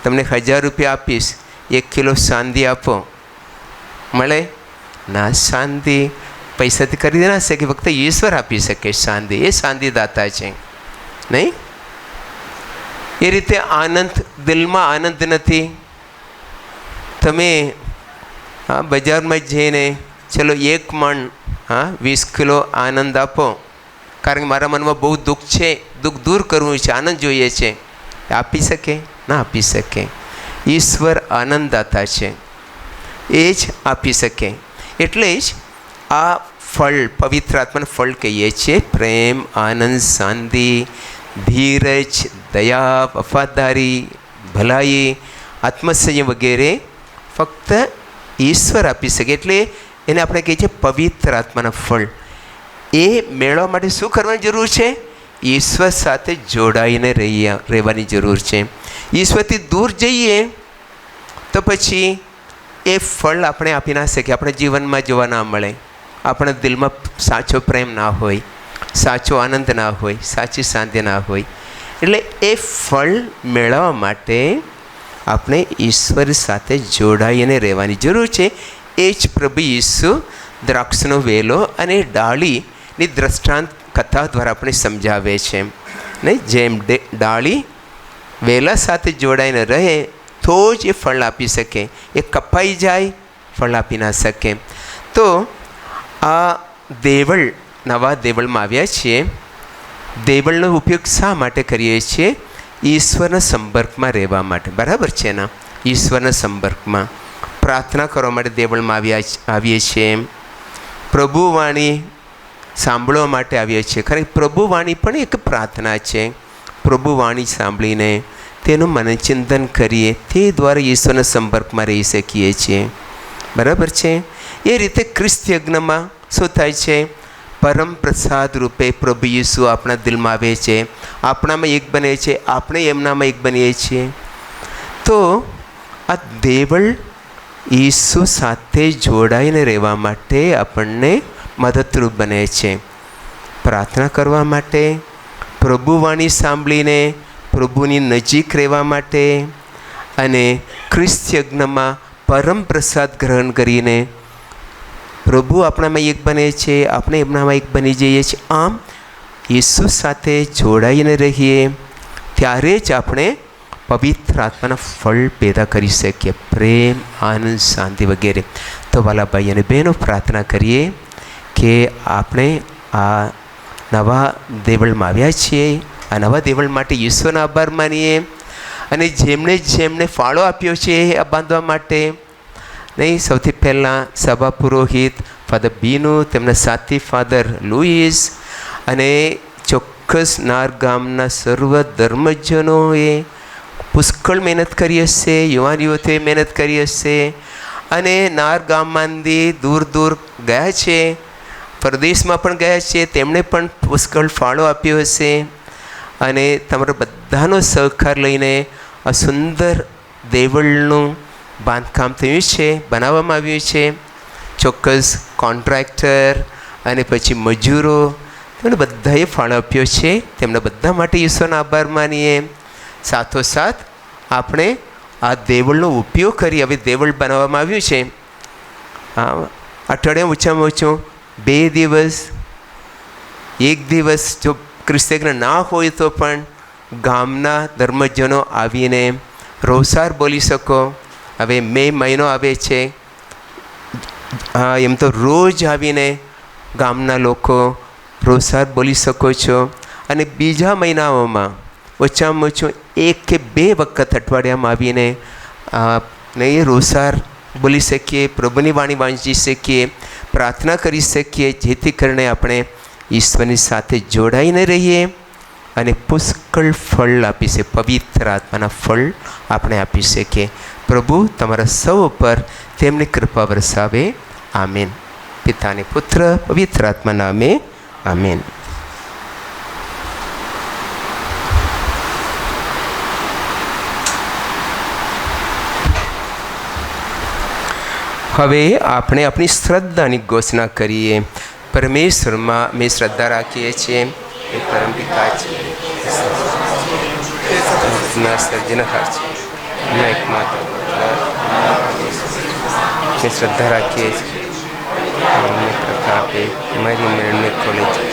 તમને 1000 રૂપિયા આપીશ, 1 કિલો શાંતિ આપો, મળે ના? શાંતિ પૈસાથી ખરીદી ના શકે, ફક્ત ઈશ્વર આપી શકે શાંતિ. એ શાંતિદાતા છે, નહીં? એ રીતે આનંદ, દિલમાં આનંદ નથી, તમે બજારમાં જઈને ચલો 1 મણ 20 કિલો આનંદ આપો, કારણ કે મારા મનમાં બહુ દુઃખ છે, દુઃખ દૂર કરવું છે, આનંદ જોઈએ છે, આપી શકે? ના આપી શકે. ઈશ્વર આનંદદાતા છે, એ જ આપી શકે. એટલે જ આ ફળ પવિત્ર આત્માનું ફળ કહીએ છીએ, પ્રેમ, આનંદ, શાંતિ, ધીરજ, દયા, વફાદારી, ભલાઈ, આત્મસંયમ વગેરે ફક્ત ઈશ્વર આપી શકે. એટલે એને આપણે કહીએ છીએ પવિત્ર આત્માના ફળ. એ મેળવવા માટે શું કરવાની જરૂર છે? ઈશ્વર સાથે જોડાઈને રહેવાની જરૂર છે. ઈશ્વરથી દૂર જઈએ તો પછી એ ફળ આપણે આપી ના શકીએ, આપણે જીવનમાં જોવા ના મળે. આપણા દિલમાં સાચો પ્રેમ ના હોય, સાચો આનંદ ના હોય, સાચી શાંતિ ના હોય. એટલે એ ફળ મેળવવા માટે આપણે ઈશ્વર સાથે જોડાઈને રહેવાની જરૂર છે. એ જ પ્રભુ ઈસુ દ્રાક્ષનો વેલો અને ડાળીની દ્રષ્ટાંત કથા દ્વારા આપણે સમજાવે છે. નહીં? જેમ ડાળી વેલા સાથે જોડાઈને રહે તો જ એ ફળ આપી શકે, એ કપાઈ જાય ફળ આપી ના શકે. તો આ દેવળ, નવા દેવળમાં આવ્યા છીએ. દેવળનો ઉપયોગ શા માટે કરીએ છીએ? ઈશ્વરના સંપર્કમાં રહેવા માટે, બરાબર છે ને? ઈશ્વરના સંપર્કમાં પ્રાર્થના કરવા માટે દેવળમાં આવીએ છીએ. પ્રભુવાણી સાંભળવા માટે આવીએ છીએ. કારણ કે પ્રભુવાણી પણ એક પ્રાર્થના છે. પ્રભુવાણી સાંભળીને તેનું મનચિંતન કરીએ, તે દ્વારા ઈશ્વરના સંપર્કમાં રહી શકીએ છીએ, બરાબર છે? એ રીતે ખ્રિસ્ત યજ્ઞમાં શું થાય છે? પરમ પ્રસાદ રૂપે પ્રભુ ઈસુ આપણા દિલમાં આવે છે, આપણામાં એક બને છે, આપણે એમનામાં એક બનીએ છીએ. તો આ દેવળ ઈસુ સાથે જોડાઈને રહેવા માટે આપણને મદદરૂપ બને છે. પ્રાર્થના કરવા માટે, પ્રભુવાણી સાંભળીને પ્રભુની નજીક રહેવા માટે, અને ખ્રિસ્ત યજ્ઞમાં પરમ પ્રસાદ ગ્રહણ કરીને પ્રભુ આપણામાં એક બને છે, આપણે એમનામાં એક બની જઈએ છીએ. આમ ઈસુ સાથે જોડાઈને રહીએ ત્યારે જ આપણે પવિત્ર આત્માના ફળ પેદા કરી શકીએ, પ્રેમ, આનંદ, શાંતિ વગેરે. તો વાલા ભાઈ અને બહેનો, પ્રાર્થના કરીએ કે આપણે આ નવા દેવળમાં આવ્યા છીએ. આ નવા દેવળ માટે ઈશ્વરનો આભાર માનીએ. અને જેમણે ફાળો આપ્યો છે આ બાંધવા માટે, નહીં, સૌથી પહેલાં સભા પુરોહિત ફાધર બીનુ, તેમના સાથી ફાધર લુઈસ, અને ચોક્કસ નાર ગામના સર્વ ધર્મજનોએ પુષ્કળ મહેનત કરી હશે, યુવાન યુવતીઓએ મહેનત કરી હશે, અને નાર ગામમાંથી દૂર દૂર ગયા છે, પરદેશમાં પણ ગયા છે, તેમણે પણ પુષ્કળ ફાળો આપ્યો હશે. અને તમારા બધાનો સહકાર લઈને આ સુંદર દેવળનું બાંધકામ થયું છે, બનાવવામાં આવ્યું છે. ચોક્કસ કોન્ટ્રાક્ટર અને પછી મજૂરો, તેમને બધાએ ફાળો આપ્યો છે. તેમના બધા માટે ઈશ્વરનો આભાર માનીએ. સાથોસાથ આપણે આ દેવળનો ઉપયોગ કરી, હવે દેવળ બનાવવામાં આવ્યું છે. અઠવાડિયામાં ઓછામાં ઓછું 2 દિવસ, 1 દિવસ જો ક્રિસ્તજ્ઞ ના હોય તો પણ ગામના ધર્મજનો આવીને રોસાર બોલી શકો. હવે મે મહિનો આવે છે, એમ તો રોજ આવીને ગામના લોકો રોસાર બોલી શકો છો. અને બીજા મહિનાઓમાં ઓછામાં ઓછું 1 કે 2 વખત અઠવાડિયામાં આવીને નહીં રોસાર બોલી શકીએ, પ્રભુની વાણી વાંચી શકીએ, પ્રાર્થના કરી શકીએ, જેથી કરીને આપણે ઈશ્વરની સાથે જોડાઈને રહીએ અને પુષ્કળ ફળ આપી શકીએ, પવિત્ર આત્માના ફળ આપણે આપી શકીએ. પ્રભુ તમારા સૌ ઉપર તેમની કૃપા વરસાવે. આમીન. પિતાને પુત્ર પવિત્ર આત્મા નામે. આમીન. હવે આપણે આપણી શ્રદ્ધાની ઘોષણા કરીએ. પરમેશ્વરમાં અમે શ્રદ્ધા રાખીએ છીએ. એ પરમ પિતા છે, સર્જનહાર છે, એકમાત્ર શ્રદ્ધા રાખીએ છીએ. અમને પ્રતાપે મારી મેળને ખોલે છે.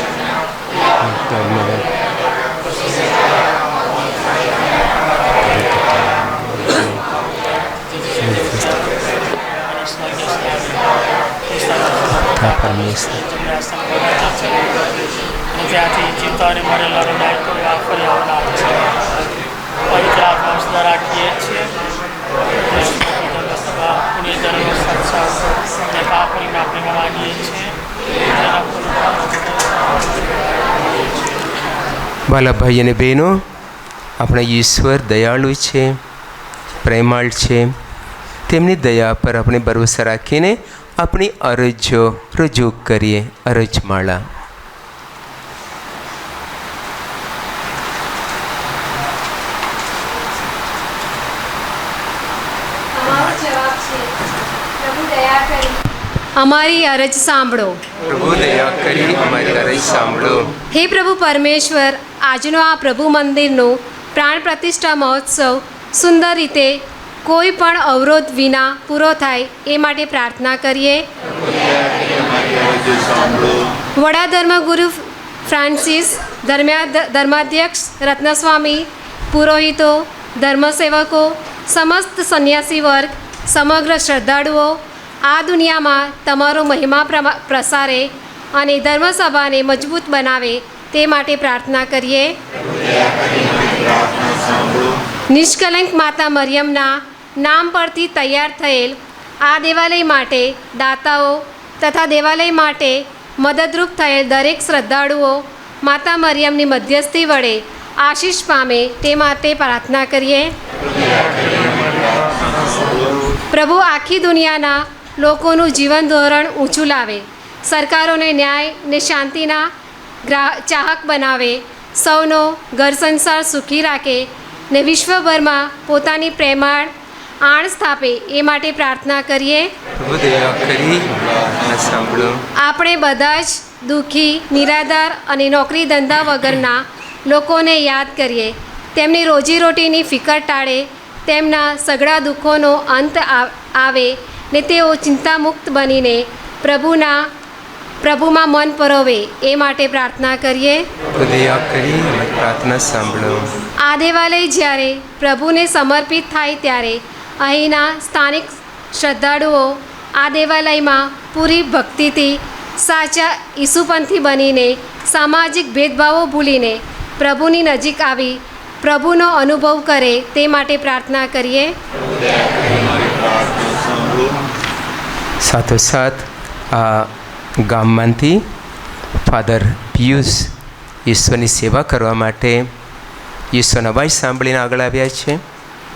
ત્યાંથી ચિંતાને મરેલા નાયકો ફરી આવનાર છે. પવિત્ર આત્મા સદા રાખીએ છીએ. પુણ્યજનનો સત્સંગ અને પાપની આપણે માગીએ છીએ. વાલા ભાઈ અને બહેનો, આપણા ઈશ્વર દયાળુ છે, પ્રેમાળ છે. તેમની દયા પર આપણે ભરોસો રાખીને આપણી અરજો રજૂ કરીએ. અરજમાળા. અમારી અરજ સાંભળો. પ્રભુ દયા કરી અમારી અરજ સાંભળો. હે પ્રભુ પરમેશ્વર, આજનો આ પ્રભુ મંદિરનો પ્રાણ પ્રતિષ્ઠા મહોત્સવ સુંદર રીતે કોઈ પણ અવરોધ વિના પૂરો થાય એ માટે પ્રાર્થના કરીએ. વડા ધર્મગુરુ ફ્રાન્સિસ, ધર્માધ્યક્ષ રત્નસ્વામી, પુરોહિતો, ધર્મસેવકો, સમસ્ત સંન્યાસી વર્ગ, સમગ્ર શ્રદ્ધાળુઓ આ દુનિયામાં તમારો મહિમા પ્રસારે અને ધર્મસભાને મજબૂત બનાવે તે માટે પ્રાર્થના કરીએ. નિષ્કલંક માતા મરિયમના નામ પરથી તૈયાર થયેલ આ દેવાલય માટે દાતાઓ તથા દેવાલય માટે મદદરૂપ થયેલ દરેક શ્રદ્ધાળુઓ માતા મરિયમની મધ્યસ્થી વડે આશીષ પામે તે માટે પ્રાર્થના કરીએ. પ્રભુ આખી દુનિયાના લોકોનું જીવન ધોરણ ઊંચું લાવે, સરકારોને ન્યાય ને શાંતિના ચાહક બનાવે, સૌનો ઘર સંસાર સુખી રાખે ને વિશ્વભરમાં પોતાની પ્રેમાળ આણ સ્થાપે એ માટે પ્રાર્થના કરીએ. આપણે બધા જ દુઃખી, નિરાધાર અને નોકરી ધંધા વગરના લોકોને યાદ કરીએ. તેમની રોજીરોટીની ફિકર ટાળે, તેમના સઘળા દુઃખોનો અંત આવે ને તેઓ ચિંતામુક્ત બનીને પ્રભુમાં મન પરોવે એ માટે પ્રાર્થના કરીએ. આ દેવાલય જ્યારે પ્રભુને સમર્પિત થાય ત્યારે અહીંના સ્થાનિક શ્રદ્ધાળુઓ આ દેવાલયમાં પૂરી ભક્તિથી સાચા ઈસુપંથી બનીને સામાજિક ભેદભાવો ભૂલીને પ્રભુની નજીક આવી પ્રભુનો અનુભવ કરે તે માટે પ્રાર્થના કરીએ. સાથોસાથ આ ગામમાંથી ફાધર પિયુષ ઈશ્વરની સેવા કરવા માટે ઈશ્વરના અવાજ સાંભળીને આગળ આવ્યા છે.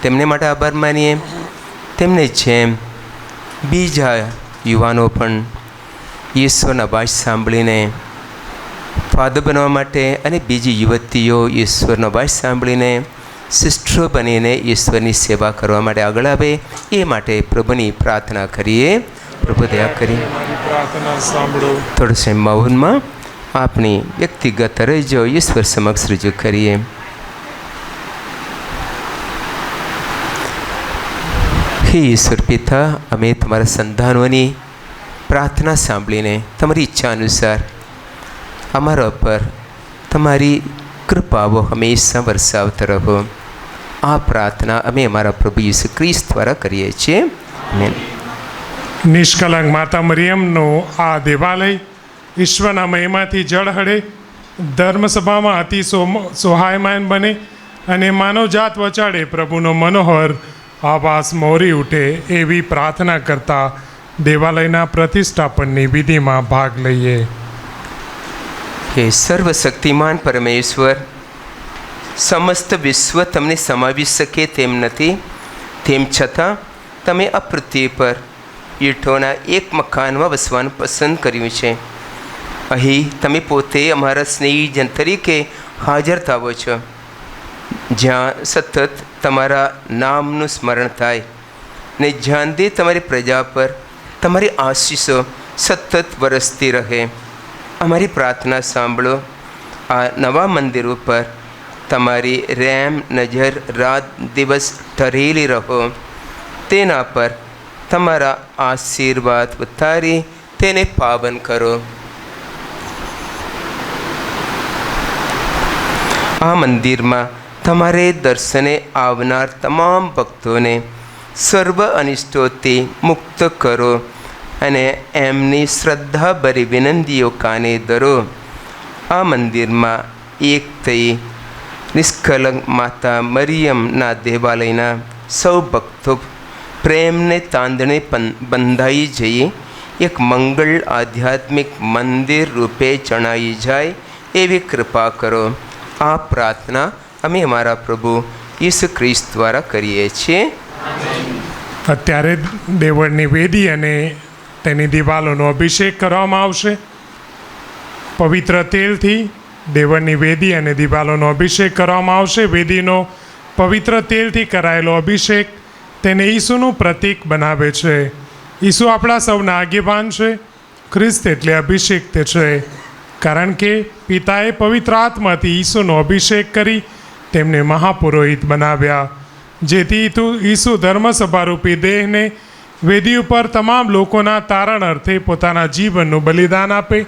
તેમને માટે આભાર માનીએ. તેમને જેમ બીજા યુવાનો પણ ઈશ્વરના અવાજ સાંભળીને ફાધર બનવા માટે અને બીજી યુવતીઓ ઈશ્વરનો અવાજ સાંભળીને સિસ્ટરો બનીને ઈશ્વરની સેવા કરવા માટે આગળ આવે એ માટે પ્રભુની પ્રાર્થના કરીએ. પ્રભુ દયા કરી પ્રાર્થના સાંભળો. થોડો સમય મૌનમાં આપણી વ્યક્તિગત રજો ઈશ્વર સમક્ષ રજૂ કરીએ. હે ઈશ્વર પિતા, અમે તમારા સંતાનોની પ્રાર્થના સાંભળીને તમારી ઈચ્છા અનુસાર અમારા પર તમારી કૃપાઓ હંમેશા વરસાવતા રહો. આ પ્રાર્થના અમે અમારા પ્રભુ ઈસુ ખ્રિસ્ત દ્વારા કરીએ છીએ. આમેન. નિષ્કલંક માતા મરિયમનું આ દેવાલય ઈશ્વરના મહિમાથી જળહળે, ધર્મસભામાં અતિ સોહાયમાન બને અને માનવજાત વચાડે પ્રભુનો મનોહર આવાસ મોરી ઉઠે એવી પ્રાર્થના કરતા દેવાલયના પ્રતિષ્ઠાપનની વિધિમાં ભાગ લઈએ. હે સર્વશક્તિમાન પરમેશ્વર, સમસ્ત વિશ્વ તમને સમાવી શકે તેમ નથી, તેમ છતાં તમે આ પૃથ્વી પર ઈંટોના એક મકાનમાં વસવાનું પસંદ કર્યું છે. અહીં તમે પોતે અમારા સ્નેહીજન તરીકે હાજર થાવો છો, જ્યાં સતત તમારા નામનું સ્મરણ થાય ને જ્યાંથી તમારી પ્રજા પર તમારી આશીષો સતત વરસતી રહે. અમારી પ્રાર્થના સાંભળો. આ નવા મંદિર ઉપર તમારી રેમ નજર રાત દિવસ ઠરેલી રહો. તેના પર તમારા આશીર્વાદ ઉતારી તેને પાવન કરો. આ મંદિરમાં તમારે દર્શને આવનાર તમામ ભક્તોને સર્વ અનિષ્ટોથી મુક્ત કરો અને એમની શ્રદ્ધાભરી વિનંતીઓ કાને ધરો. આ મંદિરમાં એક થઈ નિષ્કલંક માતા મરિયમના દેવાલયના સૌ ભક્તો પ્રેમને તાંદણે બંધાઈ જઈ એક મંગળ આધ્યાત્મિક મંદિર રૂપે જણાઈ જાય એવી કૃપા કરો. આ પ્રાર્થના અમે અમારા પ્રભુ ઈસુ ખ્રિસ્ત દ્વારા કરીએ છીએ. અત્યારે દેવળની વેદી અને તેની દિવાલોનો અભિષેક કરવામાં આવશે. પવિત્ર તેલથી દેવળની વેદી અને દિવાલોનો અભિષેક કરવામાં આવશે. વેદીનો પવિત્ર તેલથી કરાયેલો અભિષેક તેને ઈસુનું પ્રતીક બનાવે છે. ઈસુ આપણા સૌના આગેવાન છે. ખ્રિસ્ત એટલે અભિષેક્ત છે, કારણ કે પિતાએ પવિત્ર આત્માથી ઈસુનો અભિષેક કરી તેમને મહાપુરોહિત બનાવ્યા, જેથી ઈસુ ધર્મસભારૂપી દેહને વેદી ઉપર તમામ લોકોના તારણ અર્થે પોતાના જીવનનું બલિદાન આપે.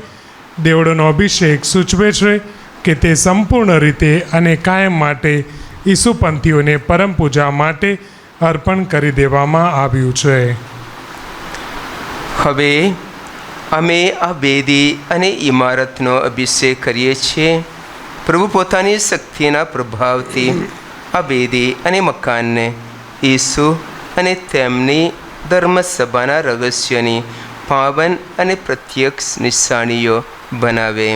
દેવળનો અભિષેક સૂચવે છે કે તે સંપૂર્ણ રીતે અને કાયમ માટે ઈસુપંથીઓને પરમ પૂજા માટે અર્પણ કરી દેવામાં આવ્યું છે. હવે અમે આ વેદી અને ઇમારતનો અભિષેક કરીએ છીએ. પ્રભુ પોતાની શક્તિના પ્રભાવથી આ વેદી અને મકાનને ઈસુ અને તેમની ધર્મસભાના રહસ્યની પાવન અને પ્રત્યક્ષ નિશાનીઓ બનાવે.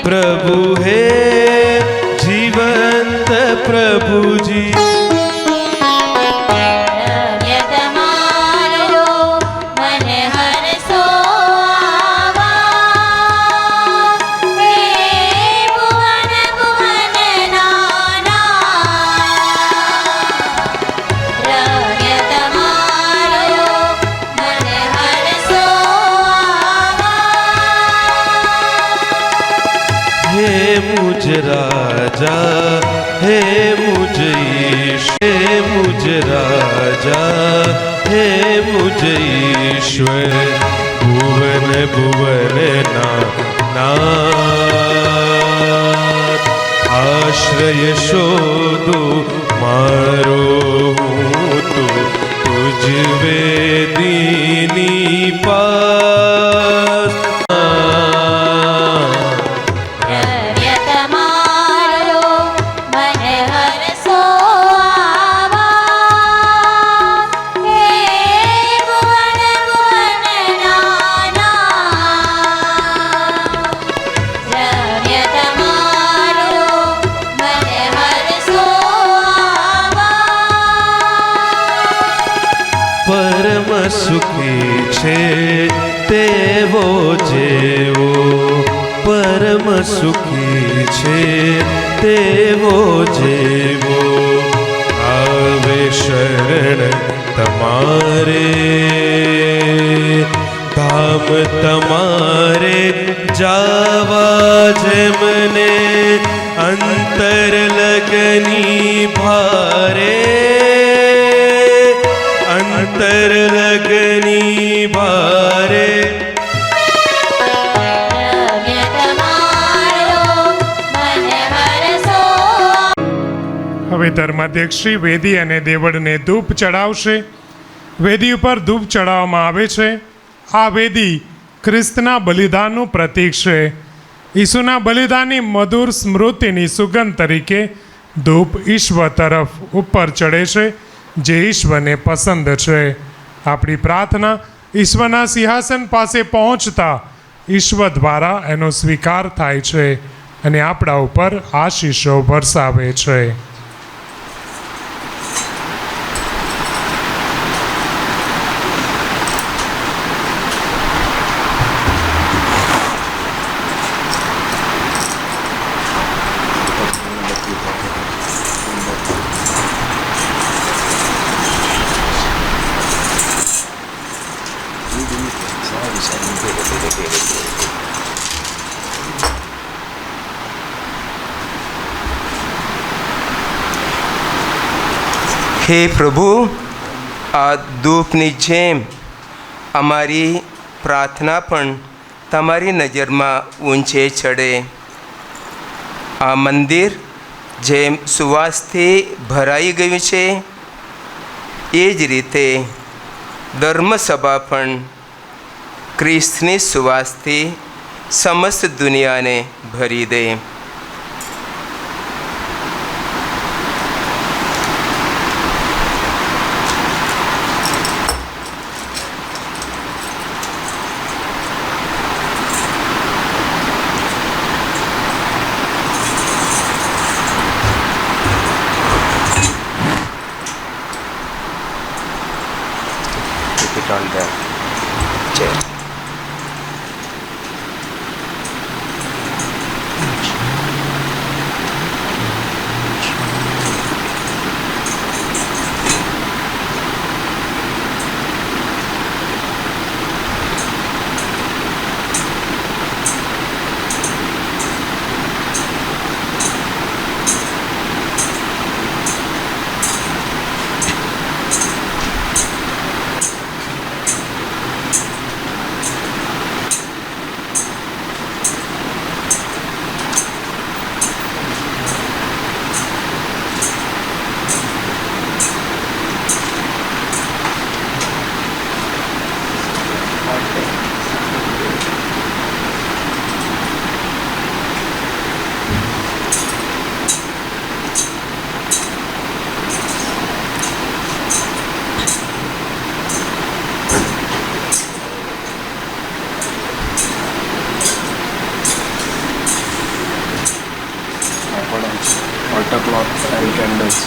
प्रभु है जीवंत प्रभु जी राजा हे मुझ ईश हे मुझ राजा हे मुझ ईश्वर भुवन भुवन नाथ आश्रय शोधो मारो हूँ तो तुझ वेदीनी पास દ્રવ્ય તમારો મને હરસો આવા હે ભુવન ભુવન નાના દ્રવ્ય તમારો મને હરસો આવા પરમ સુખી છે તેવો જેવો પરમ સુખી છે તેવો જેવો આવે શરણ તમારે ધામ તમારે જાવા જેમને અંતર લગની ભારે અંતર લગની ભારે દ્રવ્ય તમારો મને હરસો હવે ધર્માધ્યક્ષ શ્રી વેદી અને દેવળને ધૂપ ચડાવશે. વેદી ઉપર ધૂપ ચડાવવામાં આવે છે. આ વેદી ખ્રિસ્તના બલિદાનનું પ્રતીક છે. ઈસુના બલિદાનની મધુર સ્મૃતિની સુગંધ તરીકે ધૂપ ઈશ્વર તરફ ઉપર ચડે છે, જે ઈશ્વરને પસંદ છે. આપણી પ્રાર્થના ઈશ્વરના સિંહાસન પાસે પહોંચતા ઈશ્વર દ્વારા એનો સ્વીકાર થાય છે અને આપણા ઉપર આશીષો વરસાવે છે. હે પ્રભુ, આ ધૂપની જેમ અમારી પ્રાર્થના પણ તમારી નજરમાં ઊંચે ચડે. આ મંદિર જેમ સુવાસથી ભરાઈ ગયું છે, એ જ રીતે ધર્મસભા પણ ખ્રિસ્તની સુવાસથી સમસ્ત દુનિયાને ભરી દે. On the chair. altar cloth and candles.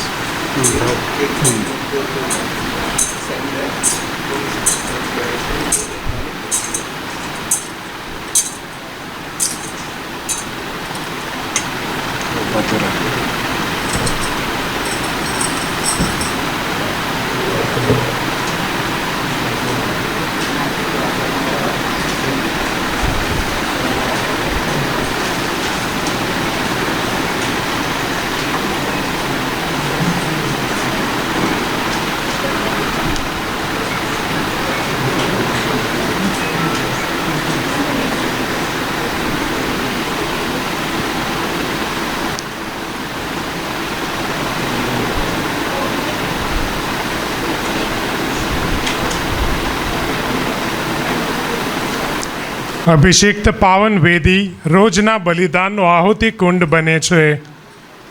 અભિષિક્ત પાવન વેદી રોજના બલિદાનનો આહુતિ કુંડ બને છે,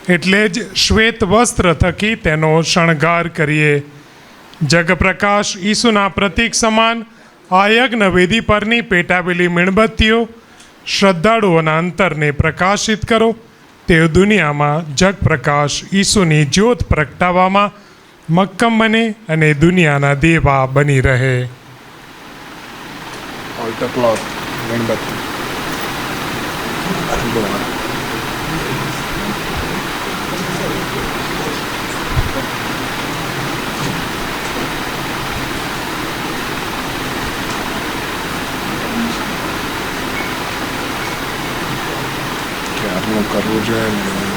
એટલે જ શ્વેત વસ્ત્ર થકી તેનો શણગાર કરીએ. જગપ્રકાશ ઈસુના પ્રતીક સમાન આ યજ્ઞ વેદી પરની પેટાવેલી મીણબત્તીઓ શ્રદ્ધાળુઓના અંતરને પ્રકાશિત કરો. તેઓ દુનિયામાં જગપ્રકાશ ઈસુની જ્યોત પ્રગટાવવામાં મક્કમ બને અને દુનિયાના દેવા બની રહે. altar cloth, મીણબત્તી. ક્યારનું કરવું જોઈએ ને.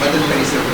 મદદ કરી શકો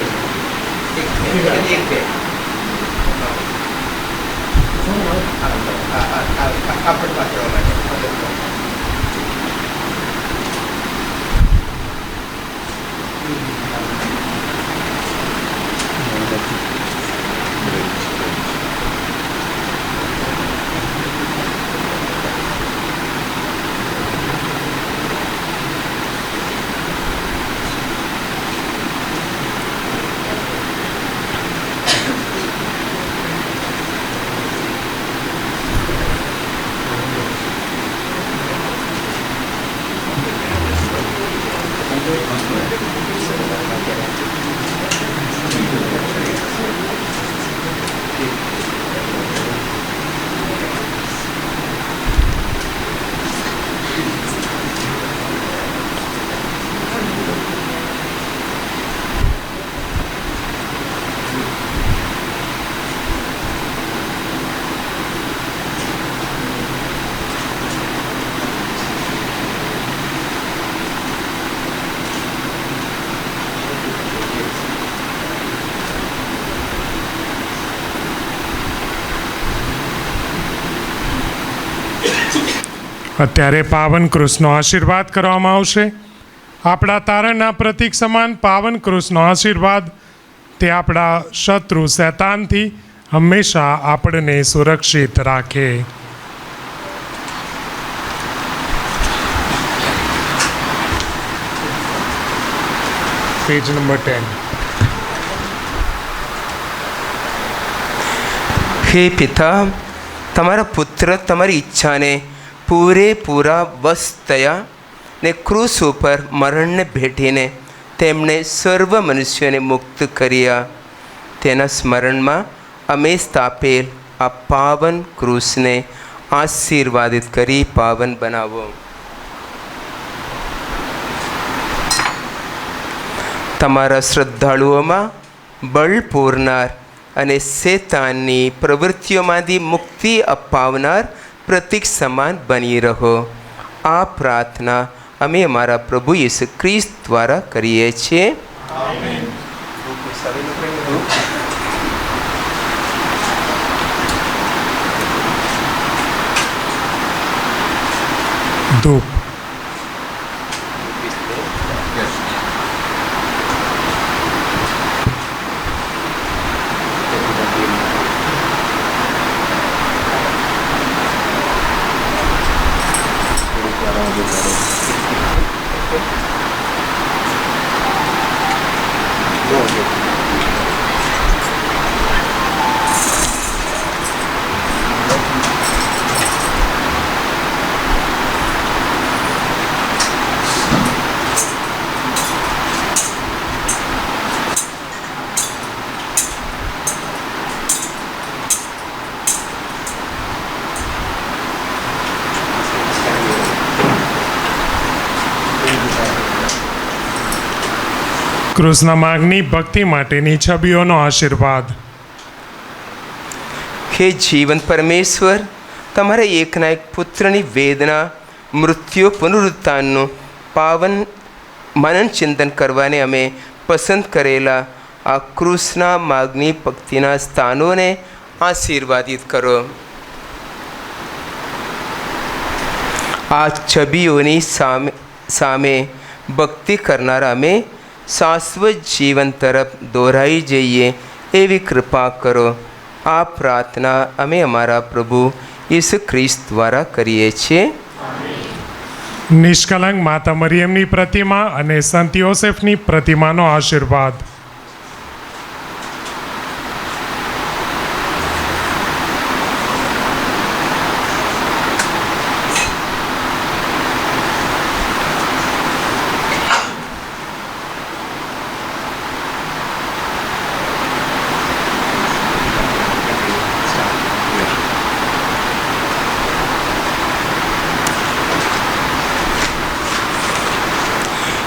અત્યારે પાવન ક્રુસનો આશીર્વાદ કરવામાં આવશે. આપણા તારણના પ્રતીક સમાન પાવન ક્રુસનો આશીર્વાદ તે આપણા શત્રુ શૈતાનથી હંમેશા આપણને સુરક્ષિત રાખે. Page number 10. હે પિતા, તમારા પુત્ર તમારી ઈચ્છાને પૂરેપૂરા વશ થયા ને ક્રૂસ ઉપર મરણને ભેટીને તેમણે સર્વ મનુષ્યોને મુક્ત કર્યા. તેના સ્મરણમાં અમે સ્થાપેલ આ પાવન ક્રૂસને આશીર્વાદિત કરી પાવન બનાવો. તમારા શ્રદ્ધાળુઓમાં બળ પૂરનાર અને શેતાનની પ્રવૃત્તિઓમાંથી મુક્તિ અપાવનાર પ્રતીક સમાન બની રહો. આ પ્રાર્થના અમે અમારા પ્રભુ ઈસુ ખ્રિસ્ત દ્વારા કરીએ છીએ. ધૂપ. કૃષ્ણ માગની ભક્તિ માટેની છબીઓનો આશીર્વાદ. હે જીવન પરમેશ્વર, તમારા એકના એક પુત્રની વેદના, મૃત્યુ, પુનરુત્થાનનું પાવન મનન ચિંતન કરવાને અમે પસંદ કરેલા આ કૃષ્ણ માગની ભક્તિના સ્થાનોને આશીર્વાદિત કરો. આ છબીઓની સામે સામે ભક્તિ કરનારા અમે શાશ્વત જીવન તરફ દોરાઈ જઈએ એવી કૃપા કરો. આ પ્રાર્થના અમે અમારા પ્રભુ ઈસુ ખ્રિસ્ત દ્વારા કરીએ છીએ. નિષ્કલંક માતા મરિયમની પ્રતિમા અને સંત યોસેફની પ્રતિમાનો આશીર્વાદ.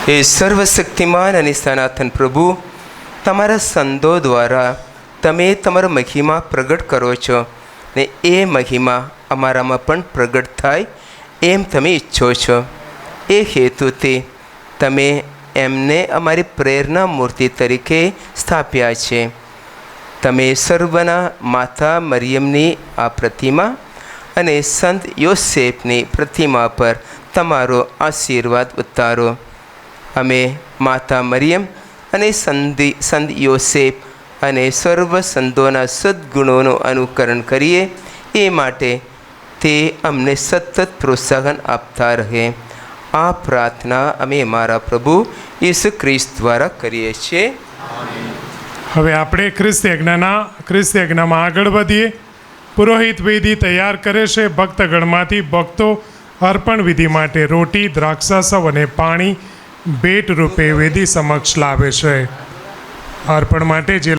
એ સર્વશક્તિમાન અને સનાતન પ્રભુ, તમારા સંતો દ્વારા તમે તમારો મહિમા પ્રગટ કરો છો ને એ મહિમા અમારામાં પણ પ્રગટ થાય એમ તમે ઈચ્છો છો. એ હેતુથી તમે એમને અમારી પ્રેરણા મૂર્તિ તરીકે સ્થાપ્યા છે. તમે સર્વના માતા મરિયમની આ પ્રતિમા અને સંત યોસેફની પ્રતિમા પર તમારો આશીર્વાદ ઉતારો. અમે માતા મરિયમ અને સંત યોસેફ અને સર્વ સંતોના સદ્ગુણોનું અનુકરણ કરીએ એ માટે તે અમને સતત પ્રોત્સાહન આપતા રહે. આ પ્રાર્થના અમે મારા પ્રભુ ઈસુ ખ્રિસ્ત દ્વારા કરીએ છીએ. હવે આપણે ખ્રિસ્ત યજ્ઞમાં આગળ વધીએ. પુરોહિત વિધિ તૈયાર કરે છે. ભક્તગણમાંથી ભક્તો અર્પણ વિધિ માટે રોટી, દ્રાક્ષાસવ અને પાણી ભેટ રૂપે વેદી સમક્ષ લાવે છે. અર્પણ માટે જે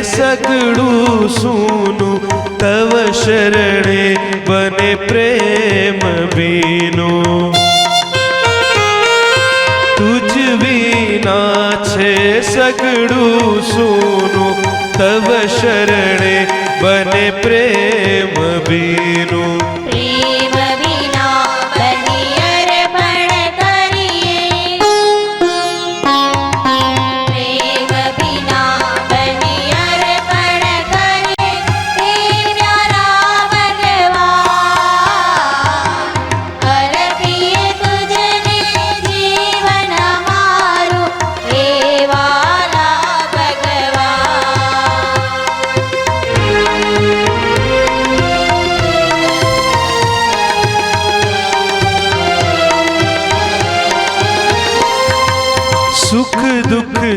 સગડું સૂનું તવ શરણે બને પ્રેમ બીનું. તુજ વિના છે સગડું સૂનું તવ શરણે બને પ્રેમ બીનું.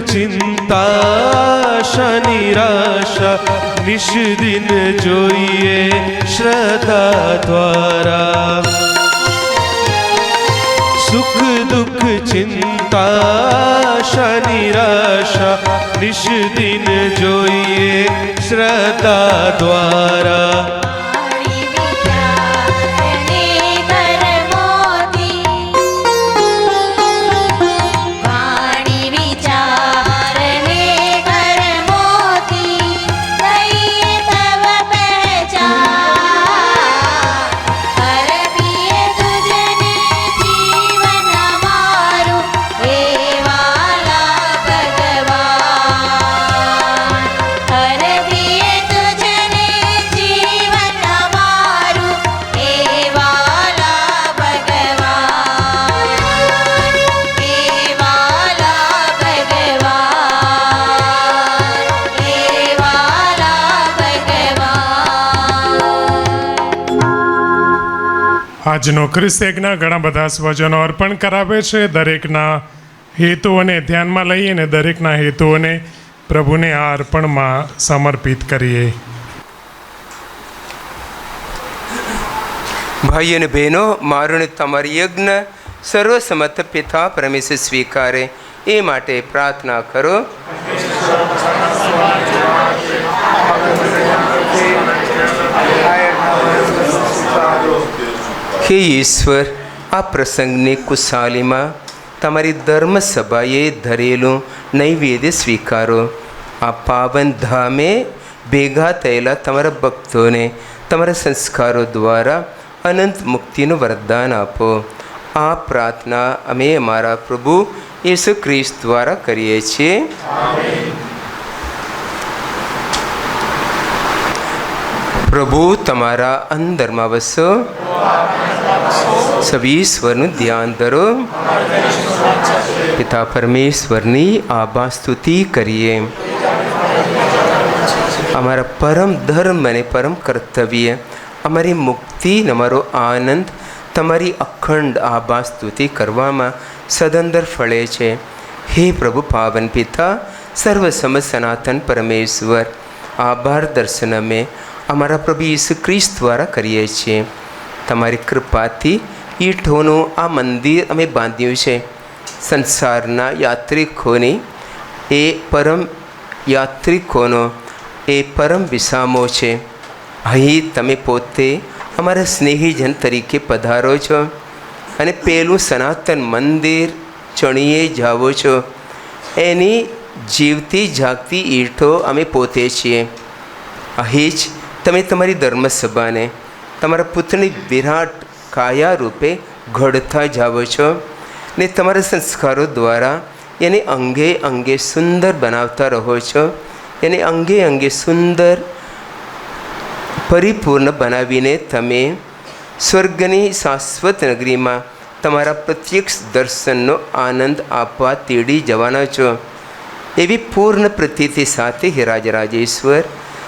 ચિંતા નિરાશા નિશ દિન જોઈએ શ્રદ્ધા દ્વારા. સુખ દુઃખ ચિંતા નિરાશા નિશ દિન જોઈએ શ્રદ્ધા દ્વારા. વાણી વિચારને કરમોથી, વાણી વિચારને કરમોથી, કહીએ તવ પહેચાન. અરબીએ તુજને જીવન અમારું, હે વાલા ભગવાન. અરબીએ તુજને જીવન અમારું, હે વાલા ભગવાન. હે વાલા ભગવાન. હે વાલા ભગવાન. આજનો ખ્રિસ્ત યજ્ઞ ઘણા બધા સ્વજનો અર્પણ કરાવે છે. દરેકના હેતુઓને ધ્યાનમાં લઈને દરેકના હેતુઓને પ્રભુને આ અર્પણમાં સમર્પિત કરીએ. ભાઈઓ અને બહેનો, મારું ને તમારી યજ્ઞ સર્વસમત પિતા પરમેશ્વર સ્વીકારે એ માટે પ્રાર્થના કરો. હે ઈશ્વર, આ પ્રસંગની કુશાલીમાં તમારી ધર્મસભાએ ધરેલું નૈવેદ્ય સ્વીકારો. આ પાવન ધામે ભેગા થયેલા તમારા ભક્તોને તમારા સંસ્કારો દ્વારા અનંત મુક્તિનું વરદાન આપો. આ પ્રાર્થના અમે અમારા પ્રભુ યેસુ ખ્રિસ્ત દ્વારા કરીએ છીએ. પ્રભુ તમારા અંદરમાં વસો. સવીશ્વરનું ધ્યાન ધરો. પિતા પરમેશ્વરની આભા સ્તુતિ કરીએ. અમારા પરમ ધર્મ અને પરમ કર્તવ્ય, અમારી મુક્તિ અને અમારો આનંદ તમારી અખંડ આભા સ્તુતિ કરવામાં સદંતર ફળે છે. હે પ્રભુ પાવન પિતા, સર્વસમ સનાતન પરમેશ્વર, આભાર દર્શન અમે અમારા પ્રભુ ઈસુ ખ્રિસ્ત દ્વારા કરીએ છીએ. તમારી કૃપાથી ઈંટોનું આ મંદિર અમે બાંધ્યું છે. સંસારના યાત્રિકોની એ પરમ યાત્રિકોનો એ પરમ વિસામો છે. અહીં તમે પોતે અમારા સ્નેહીજન તરીકે પધારો છો અને પેલું સનાતન મંદિર ચણીએ જાઓ છો. એની જીવતી જાગતી ઈંટો અમે પોતે છીએ. અહીં જ તમે તમારી ધર્મસભાને તમારા પુત્રની વિરાટ કાયા રૂપે ઘડતા જાઓ છો ને તમારા સંસ્કારો દ્વારા એને અંગે અંગે સુંદર બનાવતા રહો છો. એને અંગે અંગે સુંદર પરિપૂર્ણ બનાવીને તમે સ્વર્ગની શાશ્વત નગરીમાં તમારા પ્રત્યક્ષ દર્શનનો આનંદ આપવા તેડી જવાના છો. એવી પૂર્ણ પ્રતીતિ સાથે હે રાજરાજેશ્વર,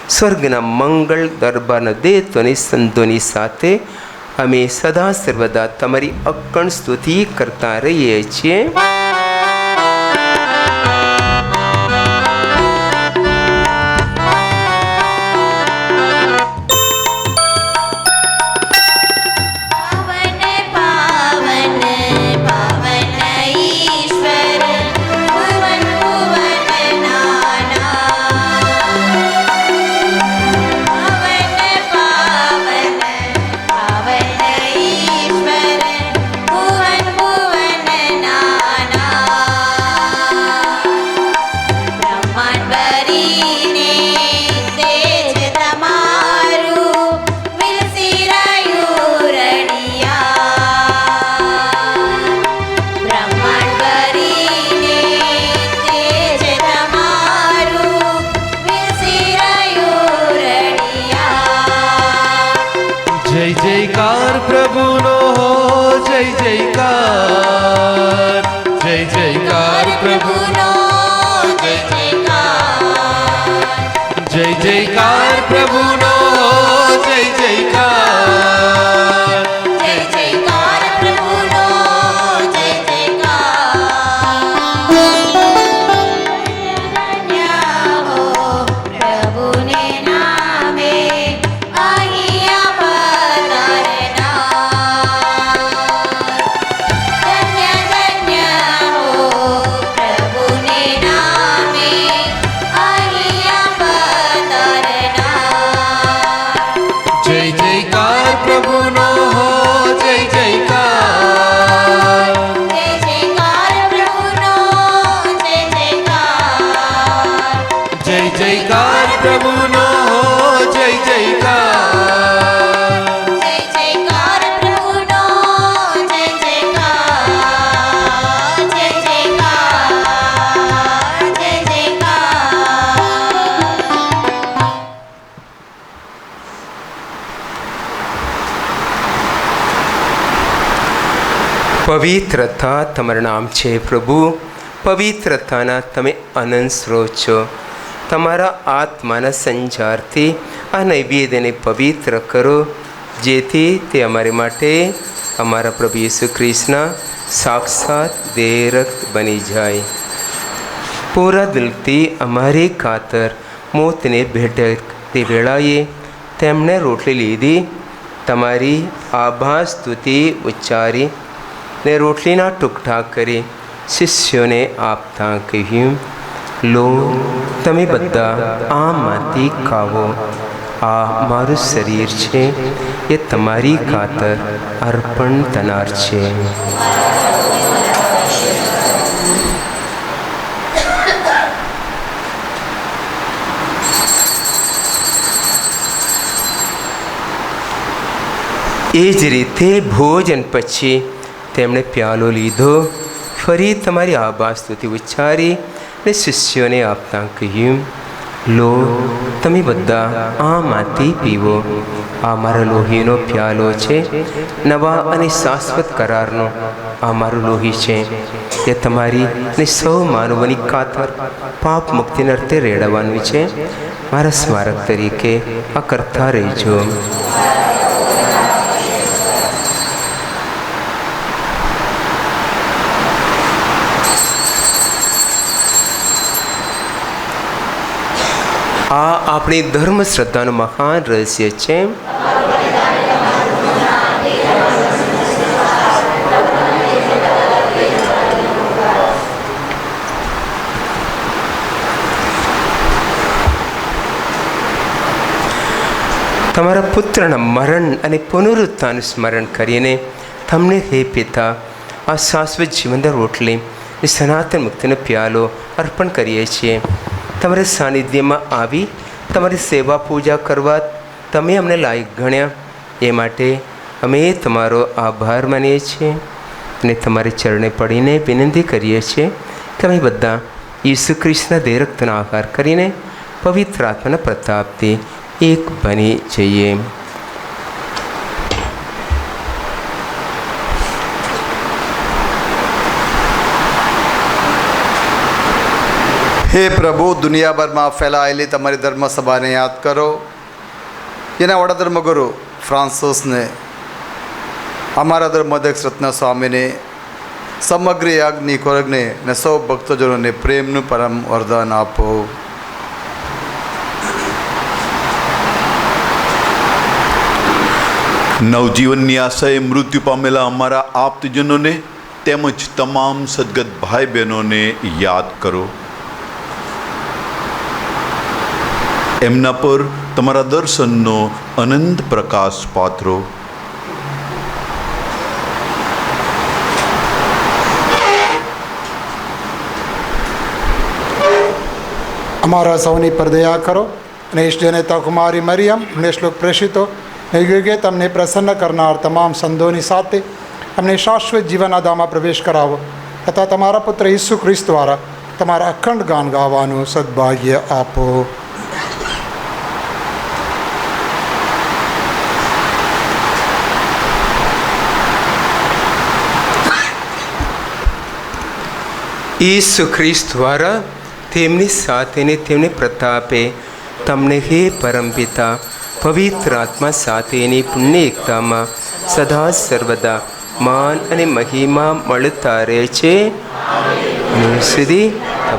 સ્વર્ગના મંગળ દરબારના દેવોની સંતોની સાથે અમે સદા સર્વદા તમારી અક્કણ સ્તુતિ કરતા રહીએ છીએ. પવિત્રતા તમારું નામ છે પ્રભુ. પવિત્રતાના તમે અનંત સ્ત્રોત છો. તમારા આત્માના સંચારથી આ નૈવેદ્યને પવિત્ર કરો, જેથી તે અમારે માટે અમારા પ્રભુ ઈસુ ખ્રિસ્તના સાક્ષાત દેહ રક્ત બની જાય. પૂરા દિલથી અમારી ખાતર મોતને ભેટતી વેળાએ તેમણે રોટલી લીધી, તમારી આભાર સ્તુતિ ઉચ્ચારી ને રોટલીના ટુકડા કરી શિષ્યોને આપતા કહ્યું, લો, તમે બધા આમાંથી ખાવો. આ મારું શરીર છે, એ તમારી ખાતર અર્પણ થનાર છે. એ જ રીતે ભોજન પછી તેમણે પ્યાલો લીધો, ફરી તમારી આભાર સ્તુતિ ઉચ્ચારી ને શિષ્યોને આપતા કહ્યું, લો, તમે બધા આમાંથી પીવો. આ મારા લોહીનો પ્યાલો છે, નવા અને શાશ્વત કરારનો આ મારું લોહી છે. એ તમારી ને સૌ માનવોની ખાતર પાપ મુક્તિને અર્થે રેડવાનું છે. મારા સ્મારક તરીકે આ કરતા રહેજો. આ આપણી ધર્મ શ્રદ્ધાનું મહાન રહસ્ય છે. તમારા પુત્રના મરણ અને પુનરુત્થાન સ્મરણ કરીને તમને હે પિતા આ શાશ્વત જીવનની રોટલી અને સનાતન મુક્તિનો પ્યાલો અર્પણ કરીએ છીએ. તમારા સાનિધ્યમાં આવી તમારી સેવા પૂજા કરવા તમે અમને લાયક ગણ્યા, એ માટે અમે તમારો આભાર માનીએ છીએ અને તમારી ચરણે પડીને વિનંતી કરીએ છીએ કે અમે બધા ઈસુ ખ્રિસ્તના દેહ રક્તનો આહાર કરીને પવિત્ર આત્માના પ્રતાપથી એક બની જઈએ. હે પ્રભુ, દુનિયાભરમાં ફેલાયેલી તમારી ધર્મસભાને યાદ કરો. એના વડા ધર્મગુરુ ફ્રાન્સિસને, અમારા ધર્માધ્યક્ષ રત્ન સ્વામીને, સમગ્ર યાજ્ઞિક વર્ગને અને સૌ ભક્તજનોને પ્રેમનું પરમ વરદાન આપો. નવજીવનની આશાએ મૃત્યુ પામેલા અમારા આપ્તજનોને તેમજ તમામ સદગત ભાઈ બહેનોને યાદ કરો. એમના પર તમારા દર્શનનો અનંત પ્રકાશ પાથરો. અમારા સૌની પર દયા કરો અને ઈષ્ટજનેતા કુમારી મરિયમ અમને શ્લોક પ્રેષિતો યુગે તમને પ્રસન્ન કરનાર તમામ સંતોની સાથે અમને શાશ્વત જીવનના ધામમાં પ્રવેશ કરાવો તથા તમારા પુત્ર ઈસુ ખ્રિસ્ત દ્વારા તમારા અખંડ ગાન ગાવાનું સદભાગ્ય આપો. ઈસુ ખ્રિસ્ત દ્વારા તેમની સાથે ને તેમને પ્રતાપે તમને હે પરમપિતા પવિત્ર આત્મા સાથેની પુણ્ય એકતામાં સદા સર્વદા માન અને મહિમા મળતા રહે છે. સુધી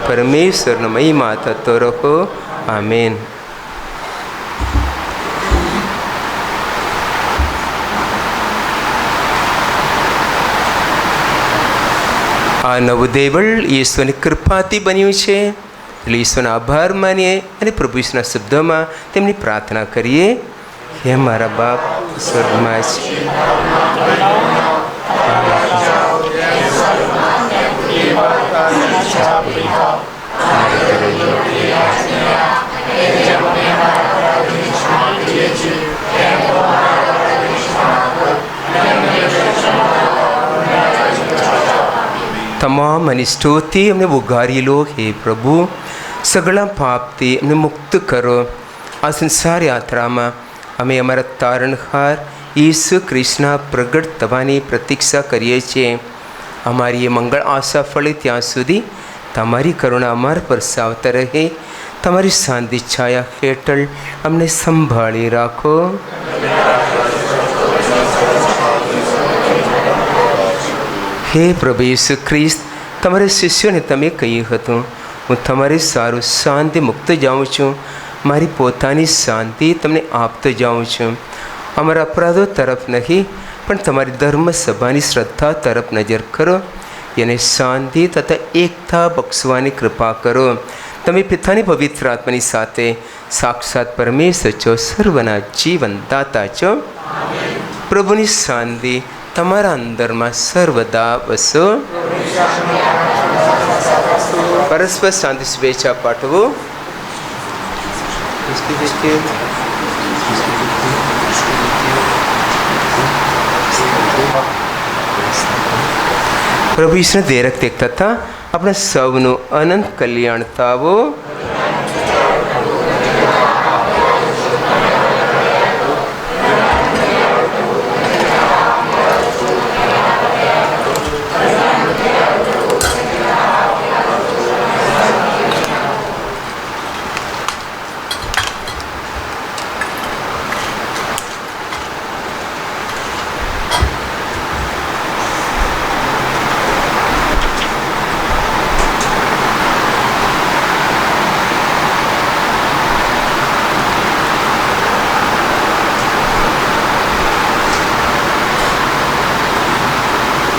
પરમેશ્વરનો મહિમા થતો રહો. આમેન. આ નવું દેવળ ઈશ્વરની કૃપાથી બન્યું છે, એટલે ઈશ્વરનો આભાર માનીએ અને પ્રભુ ઈશ્વરના શબ્દોમાં તેમની પ્રાર્થના કરીએ. હે મારા બાપ સ્વર્ગમાં છે, તમામ અનિષ્ટોથી અમને ઉગારી લો. હે પ્રભુ, સગળા પાપથી અમને મુક્ત કરો. આ સંસાર યાત્રામાં અમે અમારા તારણહાર ઈસુ કૃષ્ણ પ્રગટ થવાની પ્રતીક્ષા કરીએ છીએ. અમારી એ મંગળ આશા ફળે ત્યાં સુધી તમારી કરુણા અમારા પર સાવતા રહે. તમારી શાંતિ છાયા હેઠળ અમને સંભાળી રાખો. હે પ્રભુ ઈસુ ખ્રિસ્ત, તમારા શિષ્યોને તમે કહ્યું હતું, હું તમારી સારું શાંતિ મુક્ત જાઉં છું, મારી પોતાની શાંતિ તમને આપતો જાઉં છું. અમારા અપરાધો તરફ નહીં પણ તમારી ધર્મસભાની શ્રદ્ધા તરફ નજર કરો. એને શાંતિ તથા એકતા બક્ષવાની કૃપા કરો. તમે પિતાની પવિત્ર આત્માની સાથે સાક્ષાત પરમેશ્વર છો, સર્વના જીવનદાતા છો. પ્રભુની શાંતિ તમારા અંદરમાં સર્વદા વસો. પરસ્પર શાંતિ શુભેચ્છા પાઠવો. પ્રભુ ઈશ્વર દેરક તેક તથા આપણે સૌનું અનંત કલ્યાણ થાવો.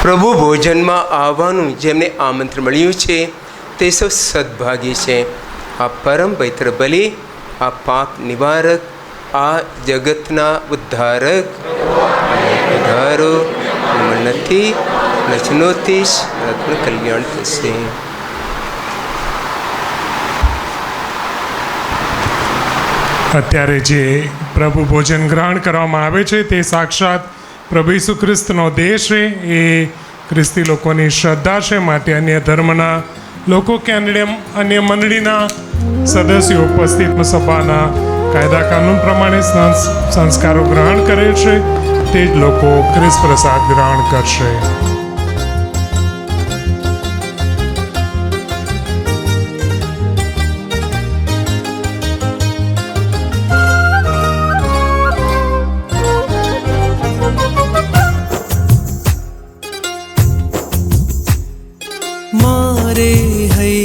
પ્રભુ ભોજનમાં આવવાનું જેમને આમંત્રણ મળ્યું છે તે સૌ સદભાગી છે. આ પરમ પવિત્ર બલિ, આ પાપ નિવારક, આ જગતના ઉદ્ધારક ઉદ્ધારો નથી નચનોથી જ કલ્યાણ થશે. અત્યારે જે પ્રભુ ભોજન ગ્રહણ કરવામાં આવે છે તે સાક્ષાત પ્રભુ ઈસુ ખ્રિસ્તનો દેહ છે. એ ખ્રિસ્તી લોકોની શ્રદ્ધા છે. માટે અન્ય ધર્મના લોકો કે અન્ય મંડળીના સદસ્યો ઉપસ્થિત સભાના કાયદા કાનૂન પ્રમાણે સંસ્કારો ગ્રહણ કરે છે તે જ લોકો ખ્રિસ્ત પ્રસાદ ગ્રહણ કરશે. मारे है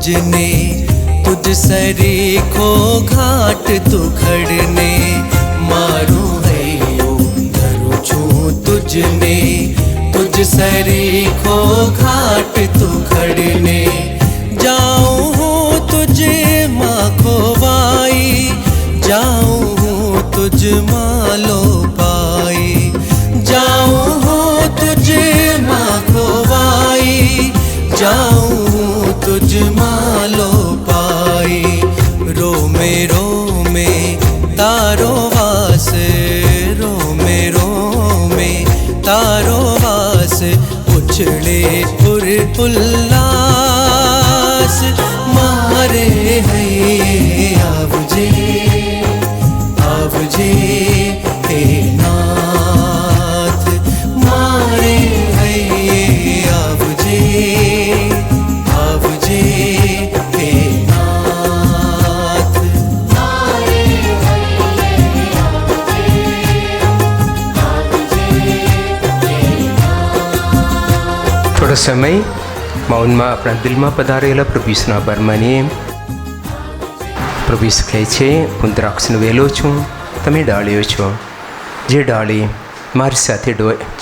तुझने तुझ सरीखो घाट तू खड़ने मारू हयो धरू छू तुझने तुझ सरीखो घाट तू खड़ने जाऊं हूँ तुझे माँ खोवाई जाऊं हूँ तुझ मालो पाई जाऊं हूँ तुझे माँ खोवाई जाऊं हूँ तुझ मालो पाई रोमे रोमे तारो वास रोमे रोमे तारो वास उछले पुर उल्लास मारे है आवजे आवजे हे नाथ मारे है आवजे आवजे हे नाथ मारे है થોડો સમય મૌનમાં આપણા દિલમાં પધારેલા પ્રભુ ઈસુના આભાર માનીએ. પ્રભુ ઈસુ કહે છે, હું દ્રાક્ષનો વેલો છું, તમે ડાળીઓ છો. જે ડાળી મારી સાથે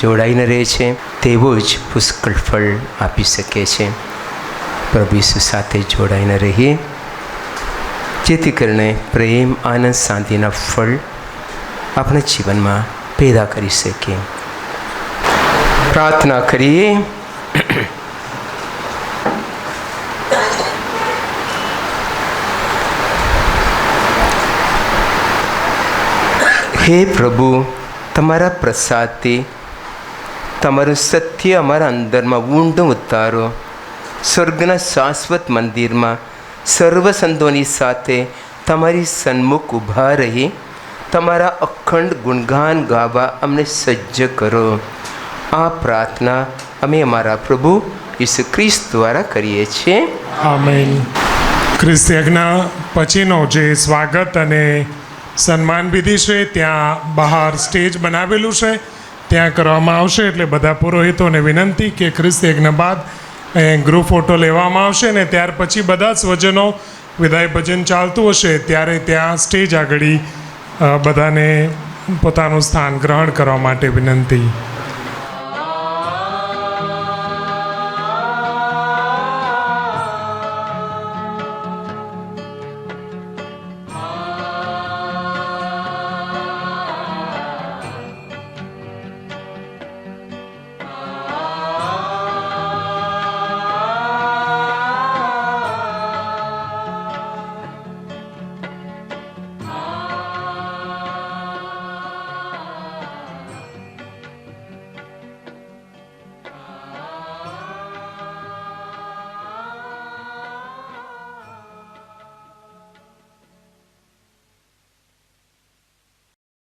જોડાઈને રહે છે તેવો જ પુષ્કળ ફળ આપી શકે છે. પ્રભુ ઈસુ સાથે જોડાઈને રહીએ જેથી કરીને પ્રેમ, આનંદ, શાંતિના ફળ આપણા જીવનમાં પેદા કરી શકીએ. પ્રાર્થના કરીએ. હે પ્રભુ, તમારા પ્રસાદથી તમારું સત્ય અમારા અંદરમાં ઊંડું ઉતારો. સ્વર્ગના શાશ્વત મંદિરમાં સર્વ સંતોની સાથે તમારી સન્મુખ ઊભા રહી તમારા અખંડ ગુણગાન ગાવા અમને સજ્જ કરો. આ પ્રાર્થના અમે અમારા પ્રભુ ઈસુ ખ્રિસ્ત દ્વારા કરીએ છીએ. આમેન. ખ્રિસ્ત યજ્ઞ પછીનો જે સ્વાગત અને સન્માન વિધિ છે ત્યાં બહાર સ્ટેજ બનાવેલું છે ત્યાં કરવામાં આવશે. એટલે બધા પુરોહિતોને વિનંતી કે ખ્રિસ્ત યજ્ઞ બાદ ગ્રુપ ફોટો લેવામાં આવશે ને ત્યાર પછી બધા સ્વજનો વિદાય ભજન ચાલતું હશે ત્યારે ત્યાં સ્ટેજ આગળ બધાને પોતાનું સ્થાન ગ્રહણ કરવા માટે વિનંતી.